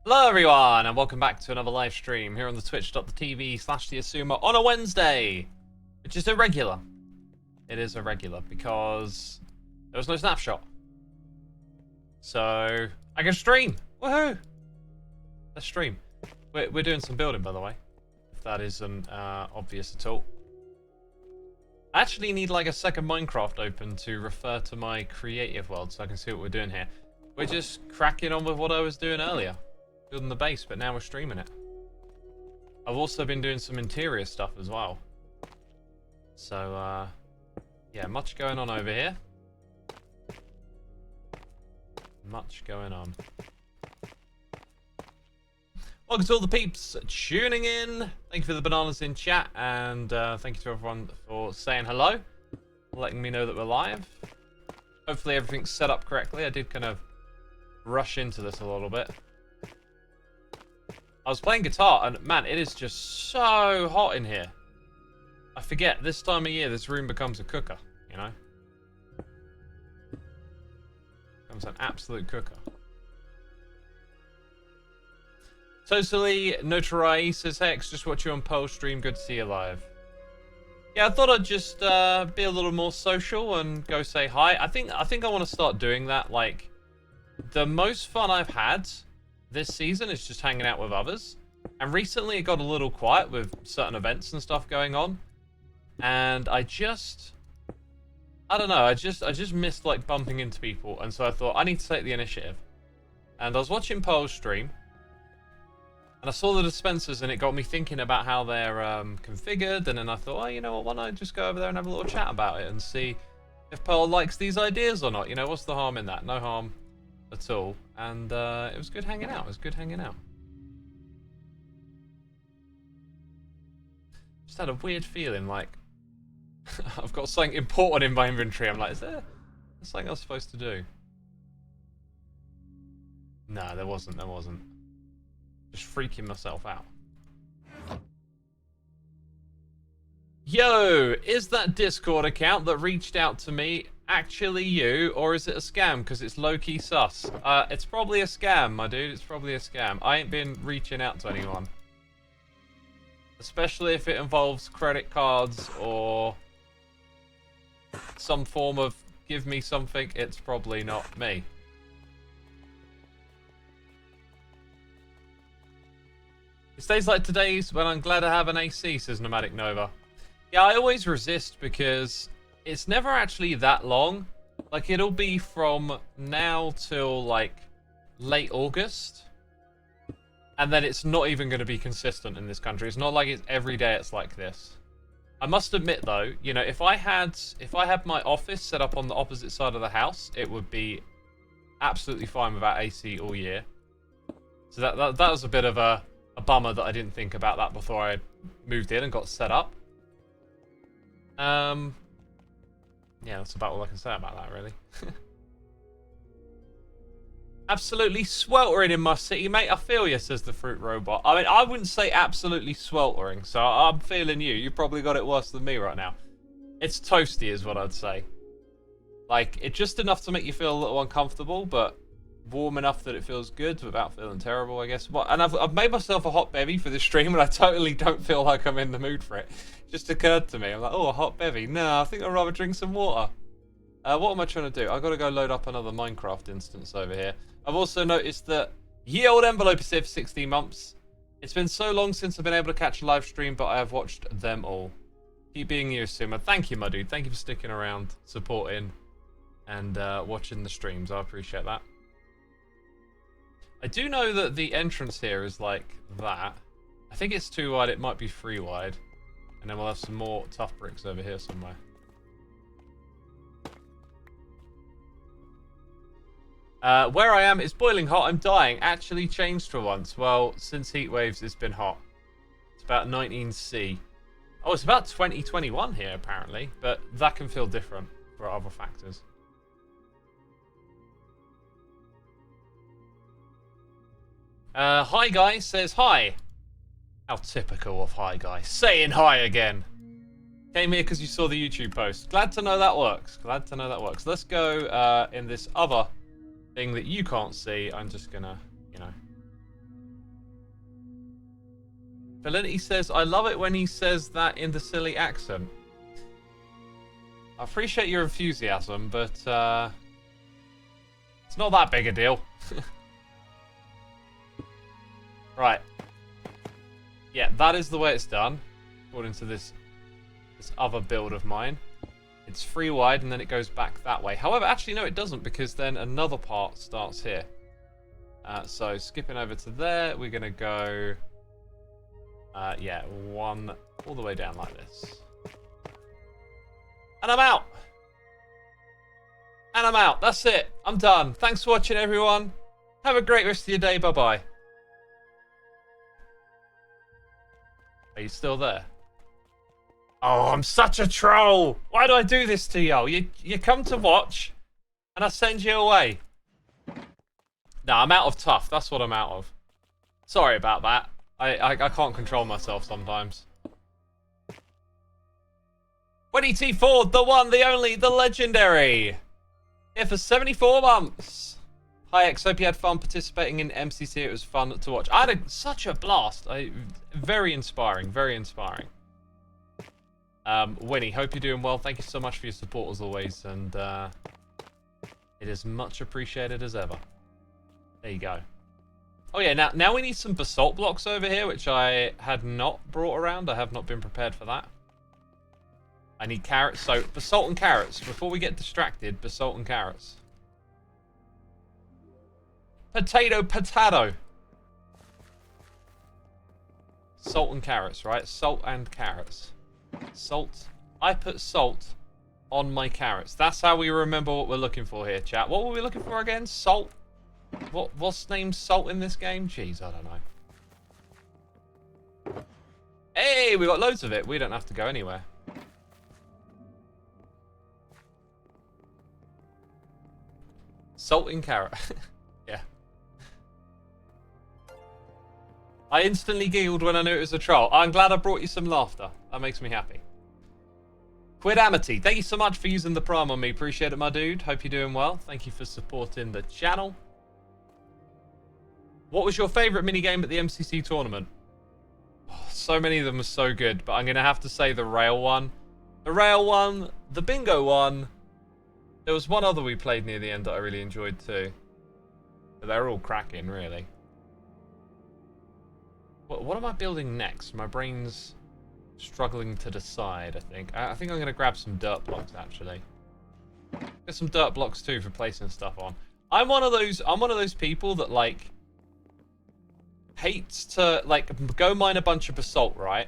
Hello everyone, and welcome back to another live stream here on the twitch.tv/Xisuma on a Wednesday, which is irregular. It is irregular because there was no snapshot. So, I can stream! Woohoo! Let's stream. We're doing some building, by the way, if that isn't obvious at all. I actually need like a second Minecraft open to refer to my creative world so I can see what we're doing here. We're just cracking on with what I was doing earlier. Building the base, but now we're streaming it. I've also been doing some interior stuff as well. So, yeah, much going on over here. Much going on. Welcome to all the peeps tuning in. Thank you for the bananas in chat, and thank you to everyone for saying hello, letting me know that we're live. Hopefully everything's set up correctly. I did kind of rush into this a little bit. I was playing guitar, and man, it is just so hot in here. I forget, this time of year, this room becomes a cooker, you know? Becomes an absolute cooker. Totally Notarai says, Hex, just watch you on Pearl stream, good to see you live. Yeah, I thought I'd just be a little more social and go say hi. I think I want to start doing that. Like, the most fun I've had this season is just hanging out with others, and recently it got a little quiet with certain events and stuff going on, and I don't know, I just missed like bumping into people, and so I thought I need to take the initiative. And I was watching Pearl's stream, and I saw the dispensers, and it got me thinking about how they're configured, and then I thought, oh, you know what, why don't I just go over there and have a little chat about it and see if Pearl likes these ideas or not. You know, what's the harm in that? No harm at all. And it was good hanging out. It was good hanging out. Just had a weird feeling like I've got something important in my inventory. I'm like, is there something I was supposed to do? No, there wasn't. There wasn't. Just freaking myself out. Yo, is that Discord account that reached out to me actually you, or is it a scam because it's low-key sus? It's probably a scam, my dude. It's probably a scam. I ain't been reaching out to anyone. Especially if it involves credit cards or some form of give me something, it's probably not me. It's days like today's when I'm glad I have an AC, says Nomadic Nova. Yeah, I always resist because it's never actually that long. Like, it'll be from now till, like, late August. And then it's not even going to be consistent in this country. It's not like it's every day it's like this. I must admit, though, you know, if I had my office set up on the opposite side of the house, it would be absolutely fine without AC all year. So that was a bit of a bummer that I didn't think about that before I moved in and got set up. Yeah, that's about all I can say about that, really. Absolutely sweltering in my city, mate. I feel you, says the fruit robot. I mean, I wouldn't say absolutely sweltering, so I'm feeling you. You probably got it worse than me right now. It's toasty is what I'd say. Like, it's just enough to make you feel a little uncomfortable, but warm enough that it feels good without feeling terrible, I guess. And I've made myself a hot bevy for this stream, and I totally don't feel like I'm in the mood for it. It just occurred to me. I'm like, oh, a hot bevy. No, I think I'd rather drink some water. What am I trying to do? I've got to go load up another Minecraft instance over here. I've also noticed that ye old envelope is here for 16 months. It's been so long since I've been able to catch a live stream, but I have watched them all. Keep being you, Xisuma. Thank you, my dude. Thank you for sticking around, supporting, and watching the streams. I appreciate that. I do know that the entrance here is like that. I think it's 2 wide. It might be 3 wide. And then we'll have some more tough bricks over here somewhere. Where I am, it's boiling hot. I'm dying. Actually changed for once. Well, since heat waves, it's been hot. It's about 19°C. Oh, it's about 2021 here, apparently. But that can feel different for other factors. Hi Guy says hi. How typical of Hi Guy. Saying hi again. Came here because you saw the YouTube post. Glad to know that works. Glad to know that works. Let's go in this other thing that you can't see. I'm just gonna, you know, Felinity says, I love it when he says that in the silly accent. I appreciate your enthusiasm, but it's not that big a deal. Right. Yeah, that is the way it's done, according to this other build of mine. It's 3 wide and then it goes back that way. However, actually no, it doesn't, because then another part starts here. So skipping over to there, we're gonna go, yeah, 1 all the way down like this. And I'm out. And I'm out. That's it. I'm done. Thanks for watching, everyone. Have a great rest of your day. Bye-bye. Are you still there? Oh, I'm such a troll. Why do I do this to y'all? You come to watch, and I send you away. Nah, I'm out of tough. That's what I'm out of. Sorry about that. I can't control myself sometimes. Winnie T. Ford, the one, the only, the legendary. Here for 74 months. Hi X, hope you had fun participating in MCC. It was fun to watch. I had such a blast. Very inspiring, very inspiring. Winnie, hope you're doing well. Thank you so much for your support as always, and it is much appreciated as ever. There you go. Oh yeah, now we need some basalt blocks over here, which I had not brought around. I have not been prepared for that. I need carrots, so basalt and carrots. Before we get distracted, basalt and carrots. Potato. Salt and carrots, right? Salt and carrots. Salt. I put salt on my carrots. That's how we remember what we're looking for here, chat. What were we looking for again? Salt? What's named salt in this game? Jeez, I don't know. Hey, we got loads of it. We don't have to go anywhere. Salt and carrot. Yeah. I instantly giggled when I knew it was a troll. I'm glad I brought you some laughter. That makes me happy. Quid Amity, thank you so much for using the Prime on me. Appreciate it, my dude. Hope you're doing well. Thank you for supporting the channel. What was your favourite minigame at the MCC tournament? Oh, so many of them are so good, but I'm going to have to say the rail one. The rail one, the bingo one. There was one other we played near the end that I really enjoyed too. But they're all cracking, really. What am I building next? My brain's struggling to decide, I think. I think I'm going to grab some dirt blocks, actually. Get some dirt blocks too for placing stuff on. I'm one of those people that, like, hates to, like, go mine a bunch of basalt, right?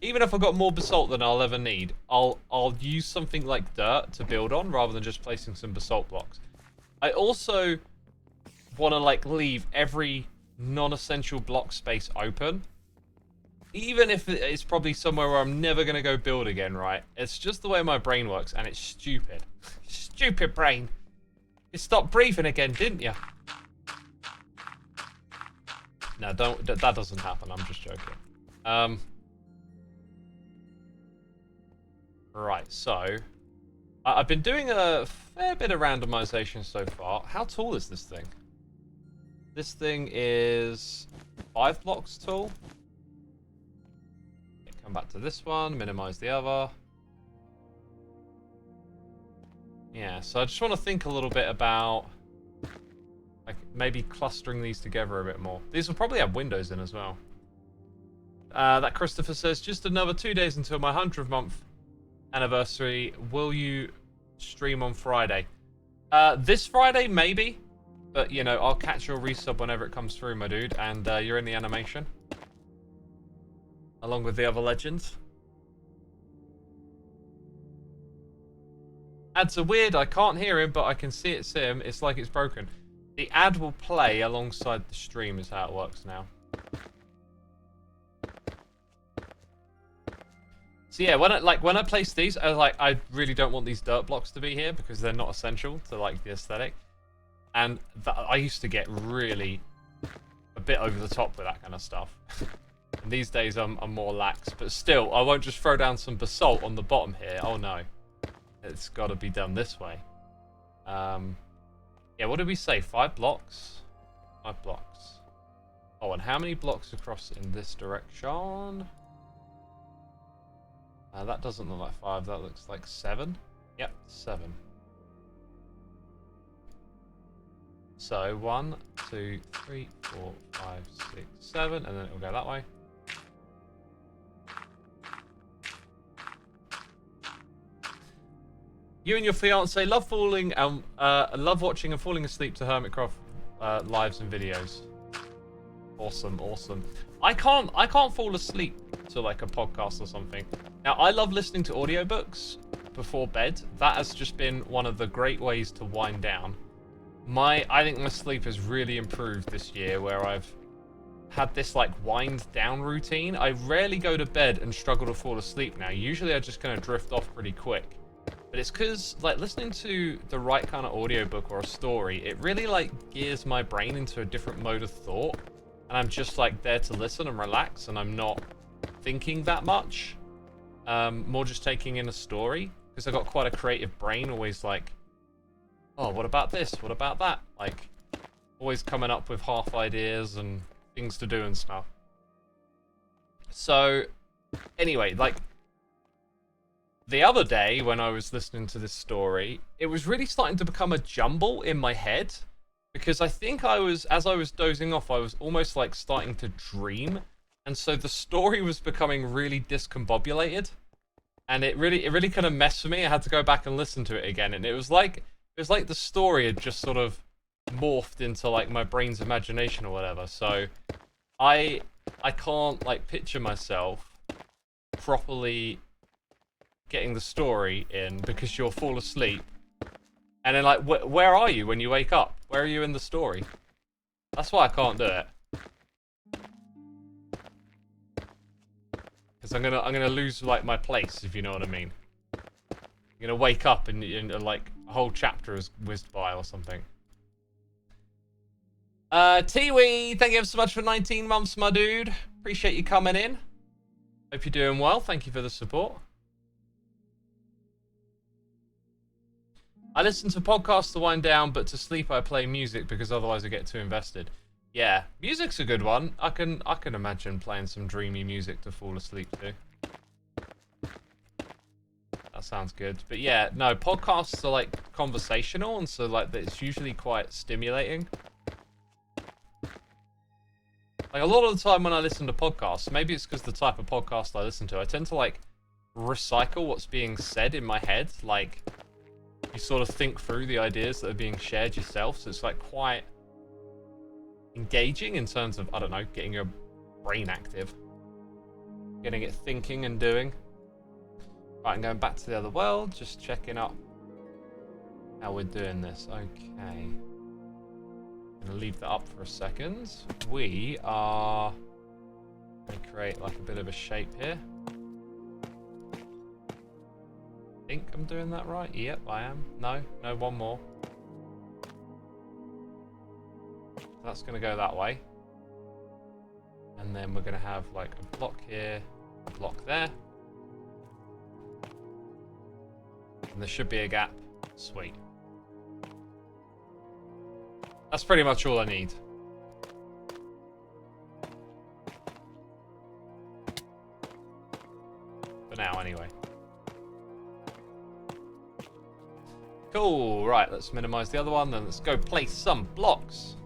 Even if I've got more basalt than I'll ever need, I'll use something like dirt to build on rather than just placing some basalt blocks. I also want to, like, leave every non-essential block space open. Even if it's probably somewhere where I'm never going to go build again, right? It's just the way my brain works, and it's stupid. Stupid brain. You stopped breathing again, didn't you? No, don't. That doesn't happen. I'm just joking. Right, so I've been doing a fair bit of randomization so far. How tall is this thing? This thing is 5 blocks tall. Come back to this one, minimize the other. Yeah, so I just want to think a little bit about, like, maybe clustering these together a bit more. These will probably have windows in as well. That Christopher says, just another 2 days until my 100th month anniversary. Will you stream on Friday? This Friday, maybe. But, you know, I'll catch your resub whenever it comes through, my dude. And you're in the animation. Along with the other legends. Ads are weird. I can't hear him, but I can see it, Sim. It's like it's broken. The ad will play alongside the stream is how it works now. So yeah, when I place these, I really don't want these dirt blocks to be here because they're not essential to, like, the aesthetic. And I used to get really a bit over the top with that kind of stuff. And these days I'm more lax, but still, I won't just throw down some basalt on the bottom here. Oh no, it's got to be done this way. Yeah, what did we say? 5 blocks? 5 blocks. Oh, and how many blocks across in this direction? That doesn't look like 5, that looks like 7. Yep, 7. So 1, 2, 3, 4, 5, 6, 7, and then it will go that way. You and your fiance love love watching and falling asleep to Hermitcraft lives and videos. Awesome, awesome. I can't fall asleep to like a podcast or something. Now I love listening to audiobooks before bed. That has just been one of the great ways to wind down. I think my sleep has really improved this year, where I've had this like wind down routine. I rarely go to bed and struggle to fall asleep now. Usually I just kind of drift off pretty quick. But it's because like listening to the right kind of audiobook or a story, it really like gears my brain into a different mode of thought. And I'm just like there to listen and relax, and I'm not thinking that much. More just taking in a story, because I've got quite a creative brain, always like, oh, what about this? What about that? Like, always coming up with half ideas and things to do and stuff. So, anyway, like, the other day when I was listening to this story, it was really starting to become a jumble in my head, because I think as I was dozing off, I was almost like starting to dream, and so the story was becoming really discombobulated, and it really kind of messed with me. I had to go back and listen to it again, and it was like the story had just sort of morphed into like my brain's imagination or whatever. So I can't like picture myself properly getting the story in, because you'll fall asleep, and then like where are you when you wake up? Where are you in the story? That's why I can't do it, because I'm gonna lose like my place, if you know what I mean. You're gonna wake up and like a whole chapter has whizzed by or something. Tiwi, thank you ever so much for 19 months, my dude. Appreciate you coming in. Hope you're doing well. Thank you for the support. I listen to podcasts to wind down, but to sleep I play music, because otherwise I get too invested. Yeah, music's a good one. I can imagine playing some dreamy music to fall asleep to. That sounds good. But yeah, no, podcasts are like conversational, and so like it's usually quite stimulating. Like a lot of the time when I listen to podcasts, maybe it's because the type of podcast I listen to, I tend to like recycle what's being said in my head. Like, you sort of think through the ideas that are being shared yourself, so it's like quite engaging in terms of, I don't know, getting your brain active, getting it thinking and doing. Right, I'm going back to the other world, just checking up how we're doing this. Okay, gonna leave that up for a second. We are gonna create like a bit of a shape here. I think I'm doing that right. Yep, I am. No, one more. That's gonna go that way, and then we're gonna have like a block here, a block there, and there should be a gap. Sweet. That's pretty much all I need. For now, anyway. Cool, right, let's minimize the other one, then let's go place some blocks.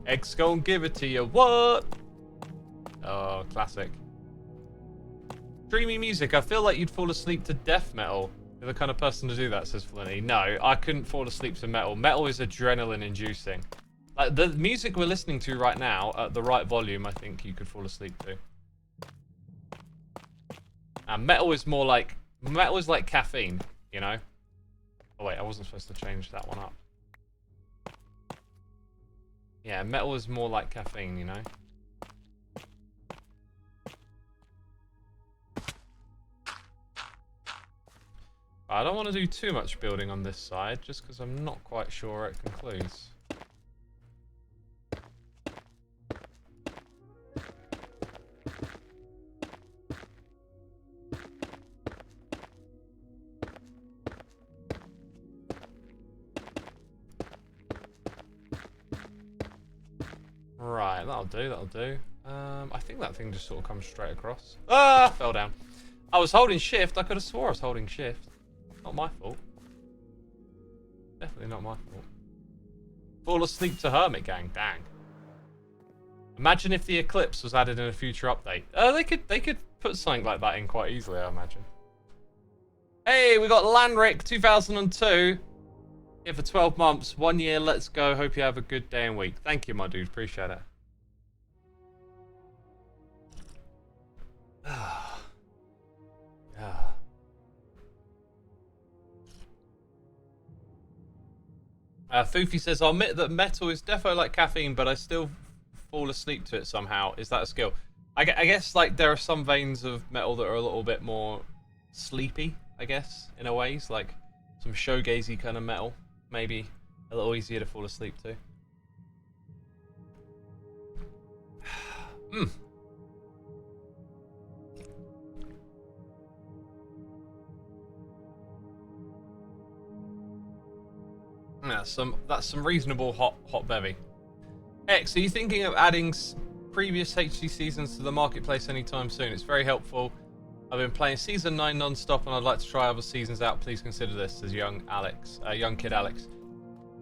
X gon' give it to you, what? Oh, classic. Dreamy music, I feel like you'd fall asleep to death metal. You're the kind of person to do that, says Flinny. No, I couldn't fall asleep to metal. Metal is adrenaline inducing. Like, the music we're listening to right now, at the right volume, I think you could fall asleep to. And metal is more like... Metal is like caffeine, you know? Oh wait, I wasn't supposed to change that one up. Yeah, metal is more like caffeine, you know? I don't want to do too much building on this side, just because I'm not quite sure where it concludes. Right, that'll do, that'll do. I think that thing just sort of comes straight across. Ah! Fell down. I was holding shift. I could have swore I was holding shift. Not my fault. Definitely not my fault. Fall asleep to Hermit Gang. Dang. Imagine if the Eclipse was added in a future update. They could put something like that in quite easily, I imagine. Hey, we got Lanric 2002. Here for 12 months. 1 year, let's go. Hope you have a good day and week. Thank you, my dude. Appreciate it. Foofy says, I'll admit that metal is defo like caffeine, but I still fall asleep to it somehow. Is that a skill? I guess like there are some veins of metal that are a little bit more sleepy, I guess, in a ways. Like some shoegazy kind of metal. Maybe a little easier to fall asleep to. That's some reasonable hot bevy. X, are you thinking of adding previous HC seasons to the marketplace anytime soon? It's very helpful. I've been playing season 9 non-stop and I'd like to try other seasons out. Please consider this, as young kid Alex.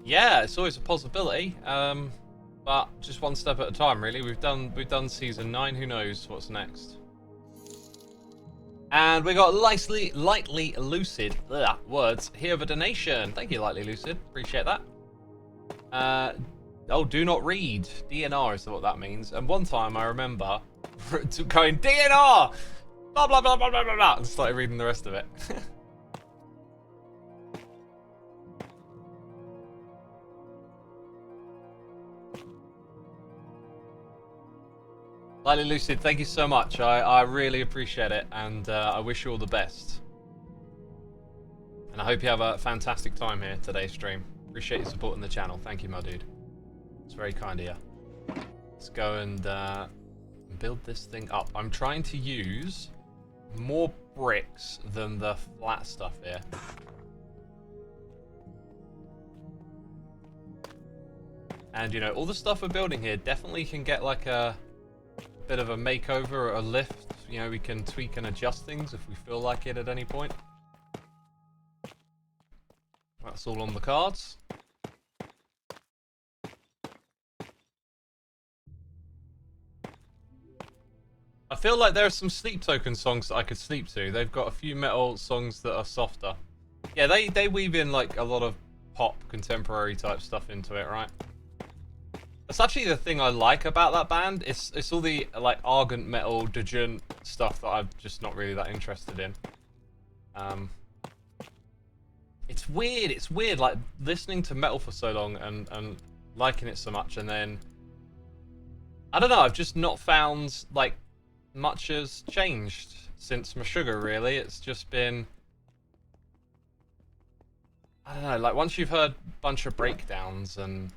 Yeah, it's always a possibility. But just one step at a time, really. We've done season 9. Who knows what's next? And we got lightly lucid words here of a donation. Thank you, lightly lucid. Appreciate that. Oh, do not read. DNR is what that means. And one time I remember going DNR, blah blah blah blah blah blah, and started reading the rest of it. Lightly lucid, thank you so much. I really appreciate it, and I wish you all the best. And I hope you have a fantastic time here today's stream. Appreciate you supporting the channel. Thank you, my dude. It's very kind of you. Let's go and build this thing up. I'm trying to use more bricks than the flat stuff here. And, you know, all the stuff we're building here definitely can get like a bit of a makeover or a lift. You know, we can tweak and adjust things if we feel like it at any point. That's all on the cards. I feel like there are some Sleep Token songs that I could sleep to. They've got a few metal songs that are softer. Yeah, they weave in like a lot of pop, contemporary type stuff into it, right? That's actually the thing I like about that band. It's all the like argent metal, djent stuff that I'm just not really that interested in. It's weird. It's weird, like listening to metal for so long and liking it so much, and then I don't know. I've just not found like much has changed since Meshuggah. Really, it's just been, I don't know. Like once you've heard a bunch of breakdowns and,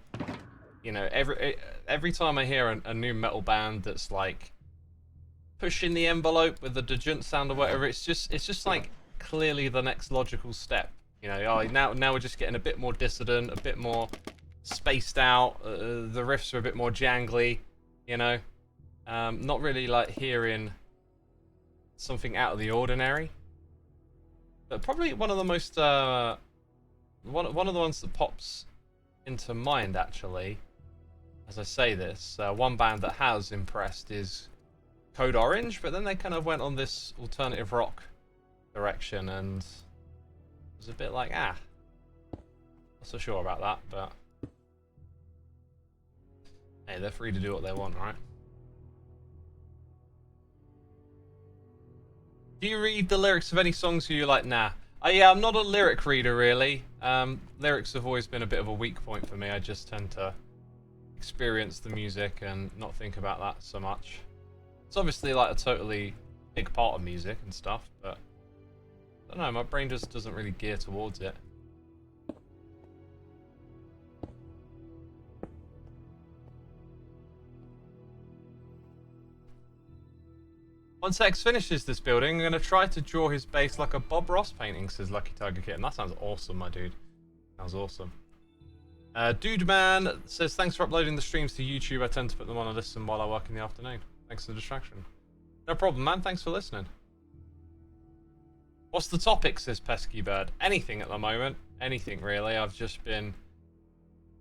you know, every time I hear a new metal band that's like pushing the envelope with the djent sound or whatever, it's just like clearly the next logical step. You know, oh, now we're just getting a bit more dissident, a bit more spaced out. The riffs are a bit more jangly. You know, not really like hearing something out of the ordinary. But probably one of the most one of the ones that pops into mind actually, as I say this, one band that has impressed is Code Orange, but then they kind of went on this alternative rock direction and it was a bit like, not so sure about that, but hey, they're free to do what they want, right? Do you read the lyrics of any songs you're like, nah? Yeah, I'm not a lyric reader, really. Lyrics have always been a bit of a weak point for me. I just tend to experience the music and not think about that so much. It's obviously like a totally big part of music and stuff, but I don't know, my brain just doesn't really gear towards it. Once X finishes this building, I'm going to try to draw his base like a Bob Ross painting, says Lucky Tiger Kitten. That sounds awesome, my dude. Sounds awesome. Dude Man says, thanks for uploading the streams to YouTube. I tend to put them on a listen while I work in the afternoon. Thanks for the distraction. No problem, man. Thanks for listening. What's the topic, says Pesky Bird? Anything at the moment. Anything, really. I've just been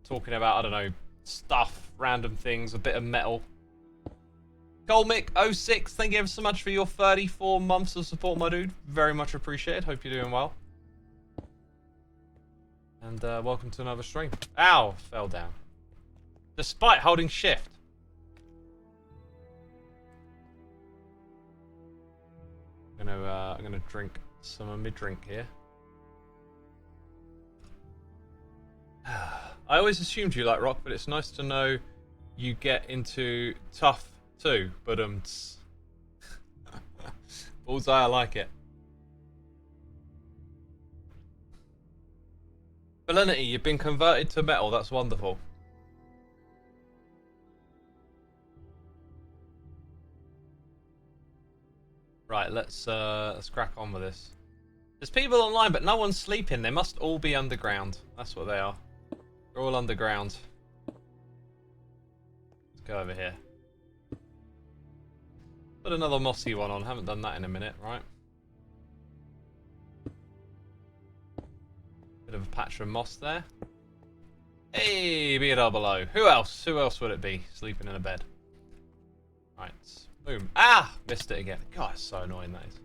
talking about, I don't know, stuff, random things, a bit of metal. Colmick06, thank you ever so much for your 34 months of support, my dude. Very much appreciated. Hope you're doing well. And welcome to another stream. Ow! Fell down. Despite holding shift. I'm gonna drink some of my drink here. I always assumed you like rock, but it's nice to know you get into tough too. But bullseye, I like it. Valinity, you've been converted to metal. That's wonderful. Right, let's crack on with this. There's people online, but no one's sleeping. They must all be underground. That's what they are. They're all underground. Let's go over here. Put another mossy one on. Haven't done that in a minute, right? Bit of a patch of moss there. Hey, be it all below. Who else? Who else would it be sleeping in a bed? Right, boom. Ah! Missed it again. God, it's so annoying that is.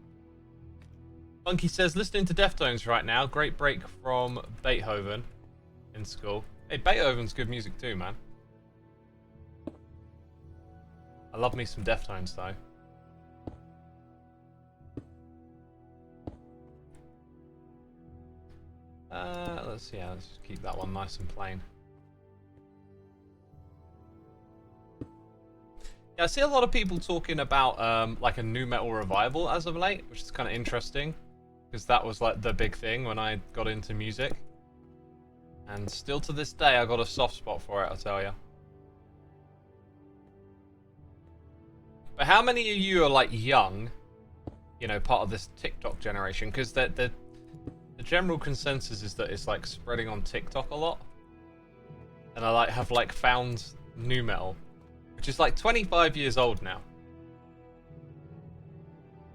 Funky says, listening to Deftones right now. Great break from Beethoven in school. Hey, Beethoven's good music too, man. I love me some Deftones though. Let's just keep that one nice and plain. Yeah, I see a lot of people talking about like a nu metal revival as of late, which is kind of interesting, because that was like the big thing when I got into music. And still to this day, I got a soft spot for it, I'll tell you. But how many of you are like young, you know, part of this TikTok generation? Because the general consensus is that it's like spreading on TikTok a lot. And I like have like found nu metal, which is like 25 years old now.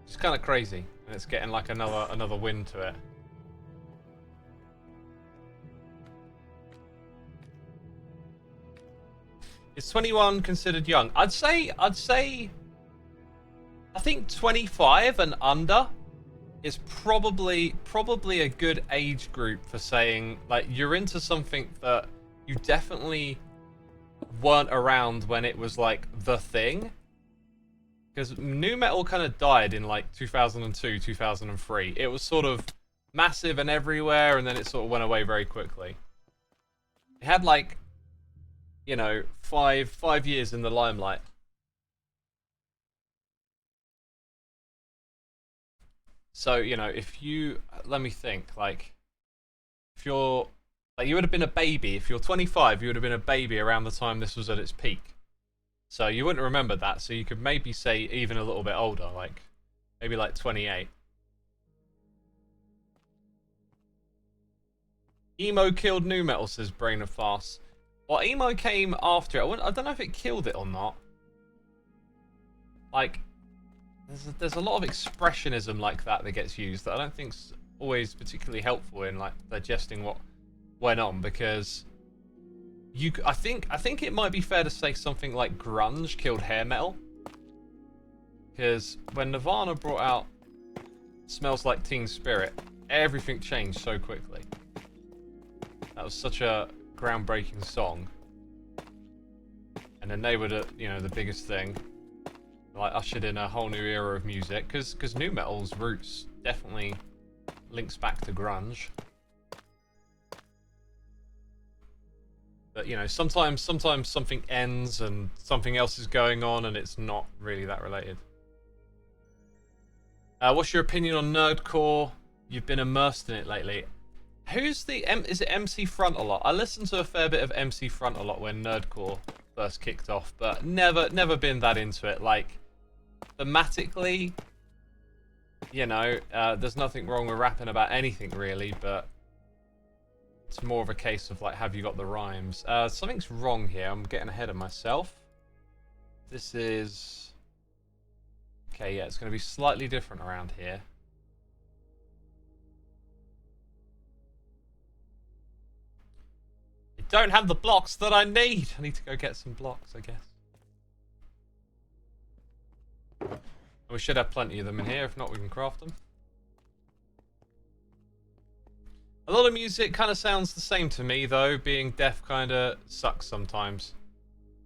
It's kind of crazy, and it's getting like another wind to it. Is 21 considered young? I'd say I think 25 and under is probably a good age group for saying like you're into something that you definitely weren't around when it was like the thing. Because nu metal kind of died in like 2002, 2003. It was sort of massive and everywhere, and then it sort of went away very quickly. It had like, you know, five years in the limelight. So, you know, if you, let me think, like, if you're, like, you would have been a baby. If you're 25, you would have been a baby around the time this was at its peak. So you wouldn't remember that, so you could maybe say even a little bit older, like, maybe like 28. Emo killed nu metal, says Brain of Farce. Well, emo came after it. I don't know if it killed it or not. Like, there's a lot of expressionism like that gets used that I don't think's always particularly helpful in like digesting what went on, because I think it might be fair to say something like grunge killed hair metal, because when Nirvana brought out Smells Like Teen Spirit, everything changed so quickly. That was such a groundbreaking song, and then they were the biggest thing. Like ushered in a whole new era of music, because nu metal's roots definitely links back to grunge. But you know, sometimes something ends and something else is going on, and it's not really that related. What's your opinion on nerdcore? You've been immersed in it lately. Is it MC Front a lot? I listened to a fair bit of MC Front a lot when nerdcore first kicked off, but never been that into it. Like, thematically, you know, there's nothing wrong with rapping about anything really, but It's more of a case of like, have you got the rhymes? Something's wrong here. I'm getting ahead of myself. This is... Okay, yeah, it's going to be slightly different around here. I don't have the blocks that I need. I need to go get some blocks, I guess. We should have plenty of them in here. If not, we can craft them. A lot of music kind of sounds the same to me, though. Being deaf kind of sucks sometimes.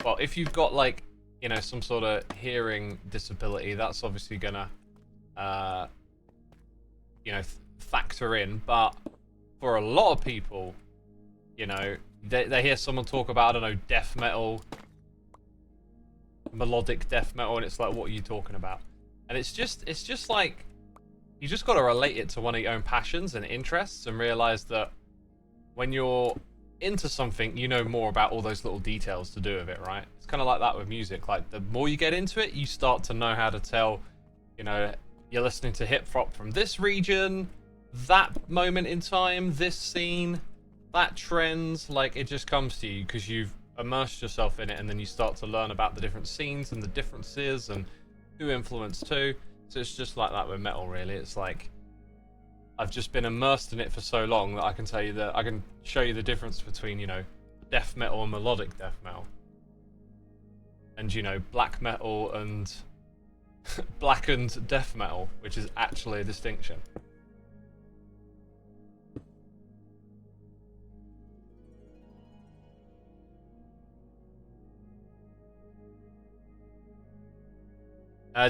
Well, if you've got, like, you know, some sort of hearing disability, that's obviously gonna, you know, factor in. But for a lot of people, you know, they hear someone talk about, I don't know, death metal, melodic death metal, and it's like, what are you talking about? And it's just like, you just got to relate it to one of your own passions and interests and realize that when you're into something, you know more about all those little details to do with it, right? It's kind of like that with music. Like, the more you get into it, you start to know how to tell, you know, you're listening to hip-hop from this region, that moment in time, this scene, that trend. Like, it just comes to you because you've immersed yourself in it, and then you start to learn about the different scenes and the differences and who influenced who. So it's just like that with metal, really. It's like, I've just been immersed in it for so long that I can tell you that I can show you the difference between, you know, death metal and melodic death metal, and, you know, black metal and blackened death metal, which is actually a distinction.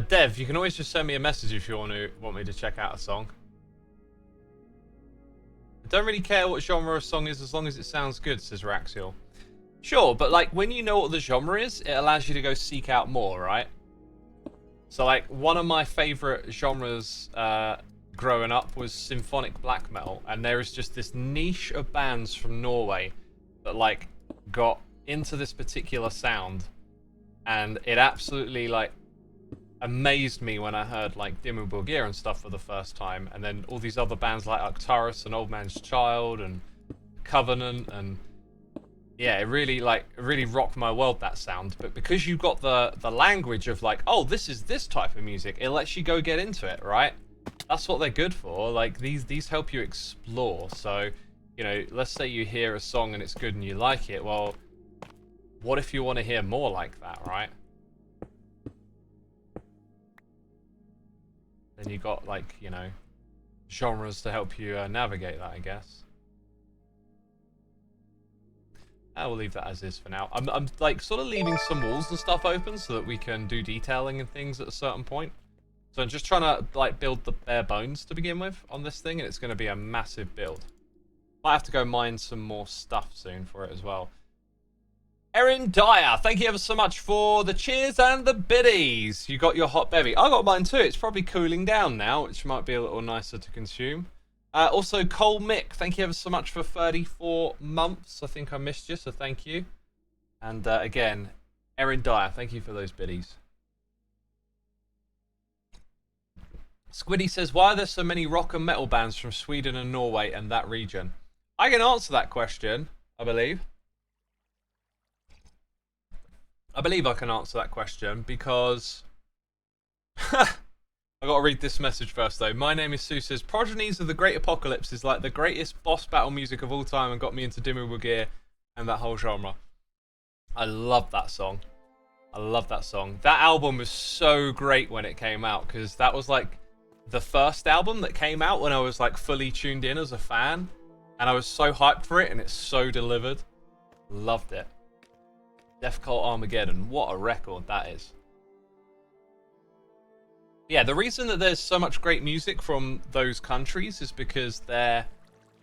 Dev, you can always just send me a message if you want me to check out a song. I don't really care what genre a song is as long as it sounds good, says Raxiel. Sure, but like, when you know what the genre is, it allows you to go seek out more, right? So like, one of my favorite genres growing up was symphonic black metal, and there is just this niche of bands from Norway that like got into this particular sound, and it absolutely like amazed me when I heard like Dimmu Borgir and stuff for the first time, and then all these other bands like Arcturus and Old Man's Child and Covenant, and yeah, it really rocked my world, that sound. But because you got the language of like, oh, this is this type of music, it lets you go get into it, right? That's what they're good for. Like, these help you explore. So, you know, let's say you hear a song and it's good and you like it. Well, what if you want to hear more like that, right? Then you got, like, you know, genres to help you navigate that, I guess. I will leave that as is for now. I'm like sort of leaving some walls and stuff open so that we can do detailing and things at a certain point. So I'm just trying to like build the bare bones to begin with on this thing, and it's going to be a massive build. Might have to go mine some more stuff soon for it as well. Erin Dyer, thank you ever so much for the cheers and the biddies. You got your hot bevy. I got mine too. It's probably cooling down now, which might be a little nicer to consume. Also, Cole Mick, thank you ever so much for 34 months. I think I missed you, so thank you. And again, Erin Dyer, thank you for those biddies. Squiddy says, why are there so many rock and metal bands from Sweden and Norway and that region? I can answer that question, I believe. I believe I can answer that question because... I gotta read this message first though. My name is Sue, says, Progenies of the Great Apocalypse is like the greatest boss battle music of all time and got me into Dimmu Borgir and that whole genre. I love that song. I love that song. That album was so great when it came out, because that was like the first album that came out when I was like fully tuned in as a fan, and I was so hyped for it, and it's so delivered. Loved it. Death Cult Armageddon, what a record that is. Yeah, the reason that there's so much great music from those countries is because they're,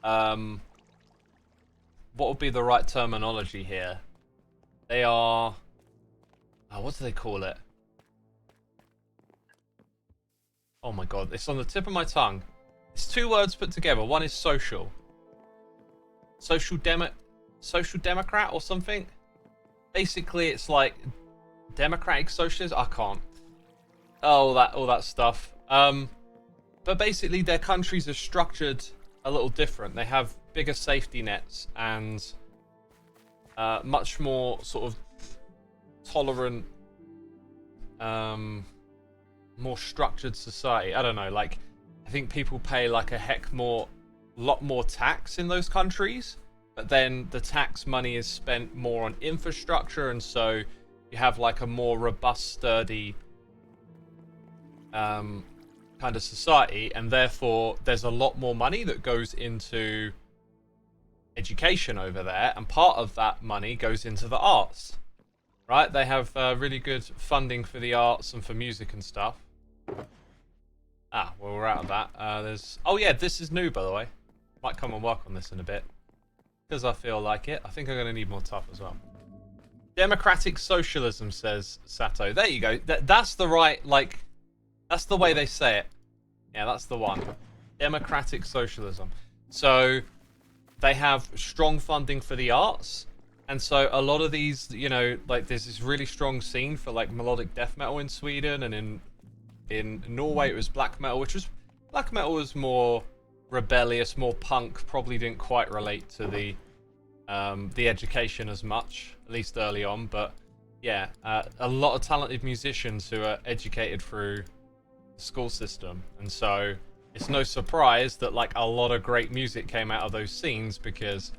what would be the right terminology here? They are, what do they call it? Oh my god, it's on the tip of my tongue. It's two words put together. One is social. Social democrat or something? Basically, it's like democratic socialism. I can't. All that stuff. But basically, their countries are structured a little different. They have bigger safety nets and much more sort of tolerant, more structured society. I don't know, like, I think people pay like a lot more tax in those countries, but then the tax money is spent more on infrastructure, and so you have like a more robust, sturdy kind of society, and therefore there's a lot more money that goes into education over there, and part of that money goes into the arts, right? They have really good funding for the arts and for music and stuff. Well, we're out of that. Oh yeah, this is new, by the way. Might come and work on this in a bit because I feel like it. I think I'm going to need more tough as well. Democratic socialism, says Sato. There you go. That's the right, like, that's the way they say it. Yeah, that's the one. Democratic socialism. So they have strong funding for the arts, and so a lot of these, you know, like, there's this really strong scene for like melodic death metal in Sweden, and in Norway it was black metal, black metal was more rebellious, more punk, probably didn't quite relate to the education as much, at least early on, but yeah, a lot of talented musicians who are educated through the school system, and so it's no surprise that like a lot of great music came out of those scenes because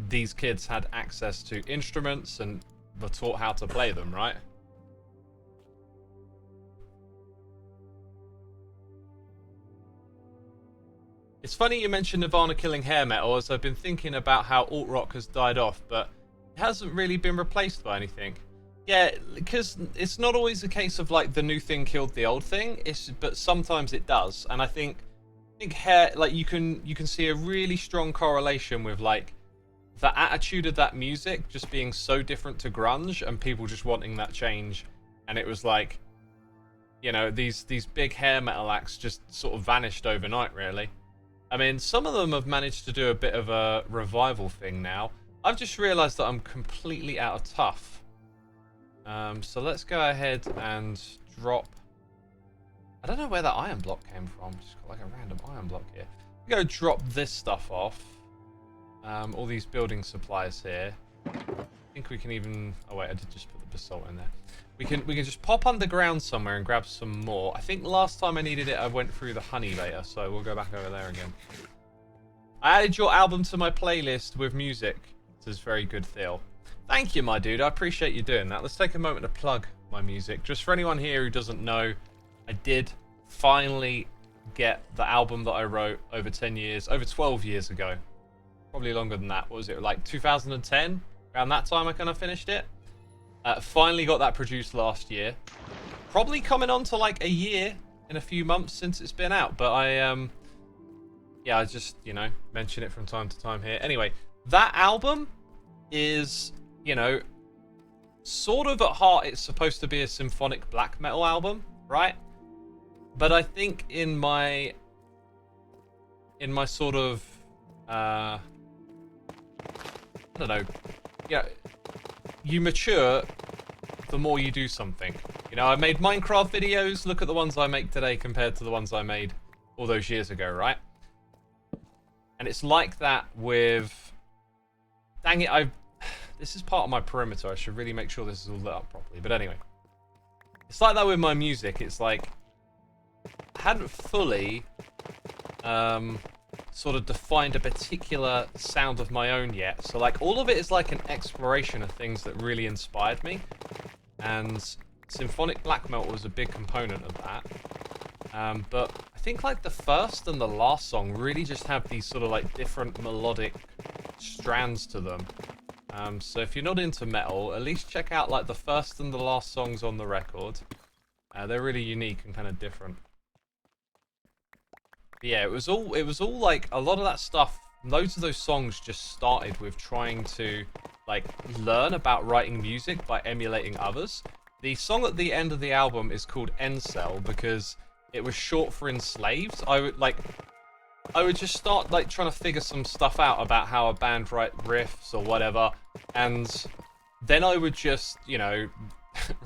these kids had access to instruments and were taught how to play them, right? It's funny you mentioned Nirvana killing hair metal, as I've been thinking about how alt-rock has died off, but it hasn't really been replaced by anything. Yeah, because it's not always a case of like the new thing killed the old thing, but sometimes it does, and I think hair, like, you can see a really strong correlation with like the attitude of that music just being so different to grunge and people just wanting that change, and it was like, you know, these big hair metal acts just sort of vanished overnight, really. I mean, some of them have managed to do a bit of a revival thing now. I've just realized that I'm completely out of tough. So let's go ahead and drop... I don't know where that iron block came from. Just got like a random iron block here. We go drop this stuff off. All these building supplies here. I think we can even... Oh wait, I did just put the basalt in there. We can just pop underground somewhere and grab some more. I think last time I needed it, I went through the honey later, so we'll go back over there again. I added your album to my playlist with music. This is very good, Theo. Thank you, my dude. I appreciate you doing that. Let's take a moment to plug my music. Just for anyone here who doesn't know, I did finally get the album that I wrote over 10 years, over 12 years ago. Probably longer than that. What was it, like 2010? Around that time I kind of finished it. Finally got that produced last year. Probably coming on to like a year in a few months since it's been out. But yeah, I just, you know, mention it from time to time here. Anyway, that album is, you know, sort of at heart it's supposed to be a symphonic black metal album, right? But I think in my sort of, I don't know, yeah, you mature the more you do something. You know, I made Minecraft videos. Look at the ones I make today compared to the ones I made all those years ago, right? And it's like that with... Dang it, this is part of my perimeter. I should really make sure this is all lit up properly. But anyway. It's like that with my music. It's like... I hadn't fully... sort of defined a particular sound of my own yet. So like all of it is like an exploration of things that really inspired me, and symphonic black metal was a big component of that. But I think like the first and the last song really just have these sort of like different melodic strands to them. So if you're not into metal, at least check out like the first and the last songs on the record. They're really unique and kind of different. But yeah, it was all like a lot of that stuff. Loads of those songs just started with trying to like learn about writing music by emulating others. The song at the end of the album is called Encel because it was short for enslaved. I would just start like trying to figure some stuff out about how a band write riffs or whatever, and then I would just, you know,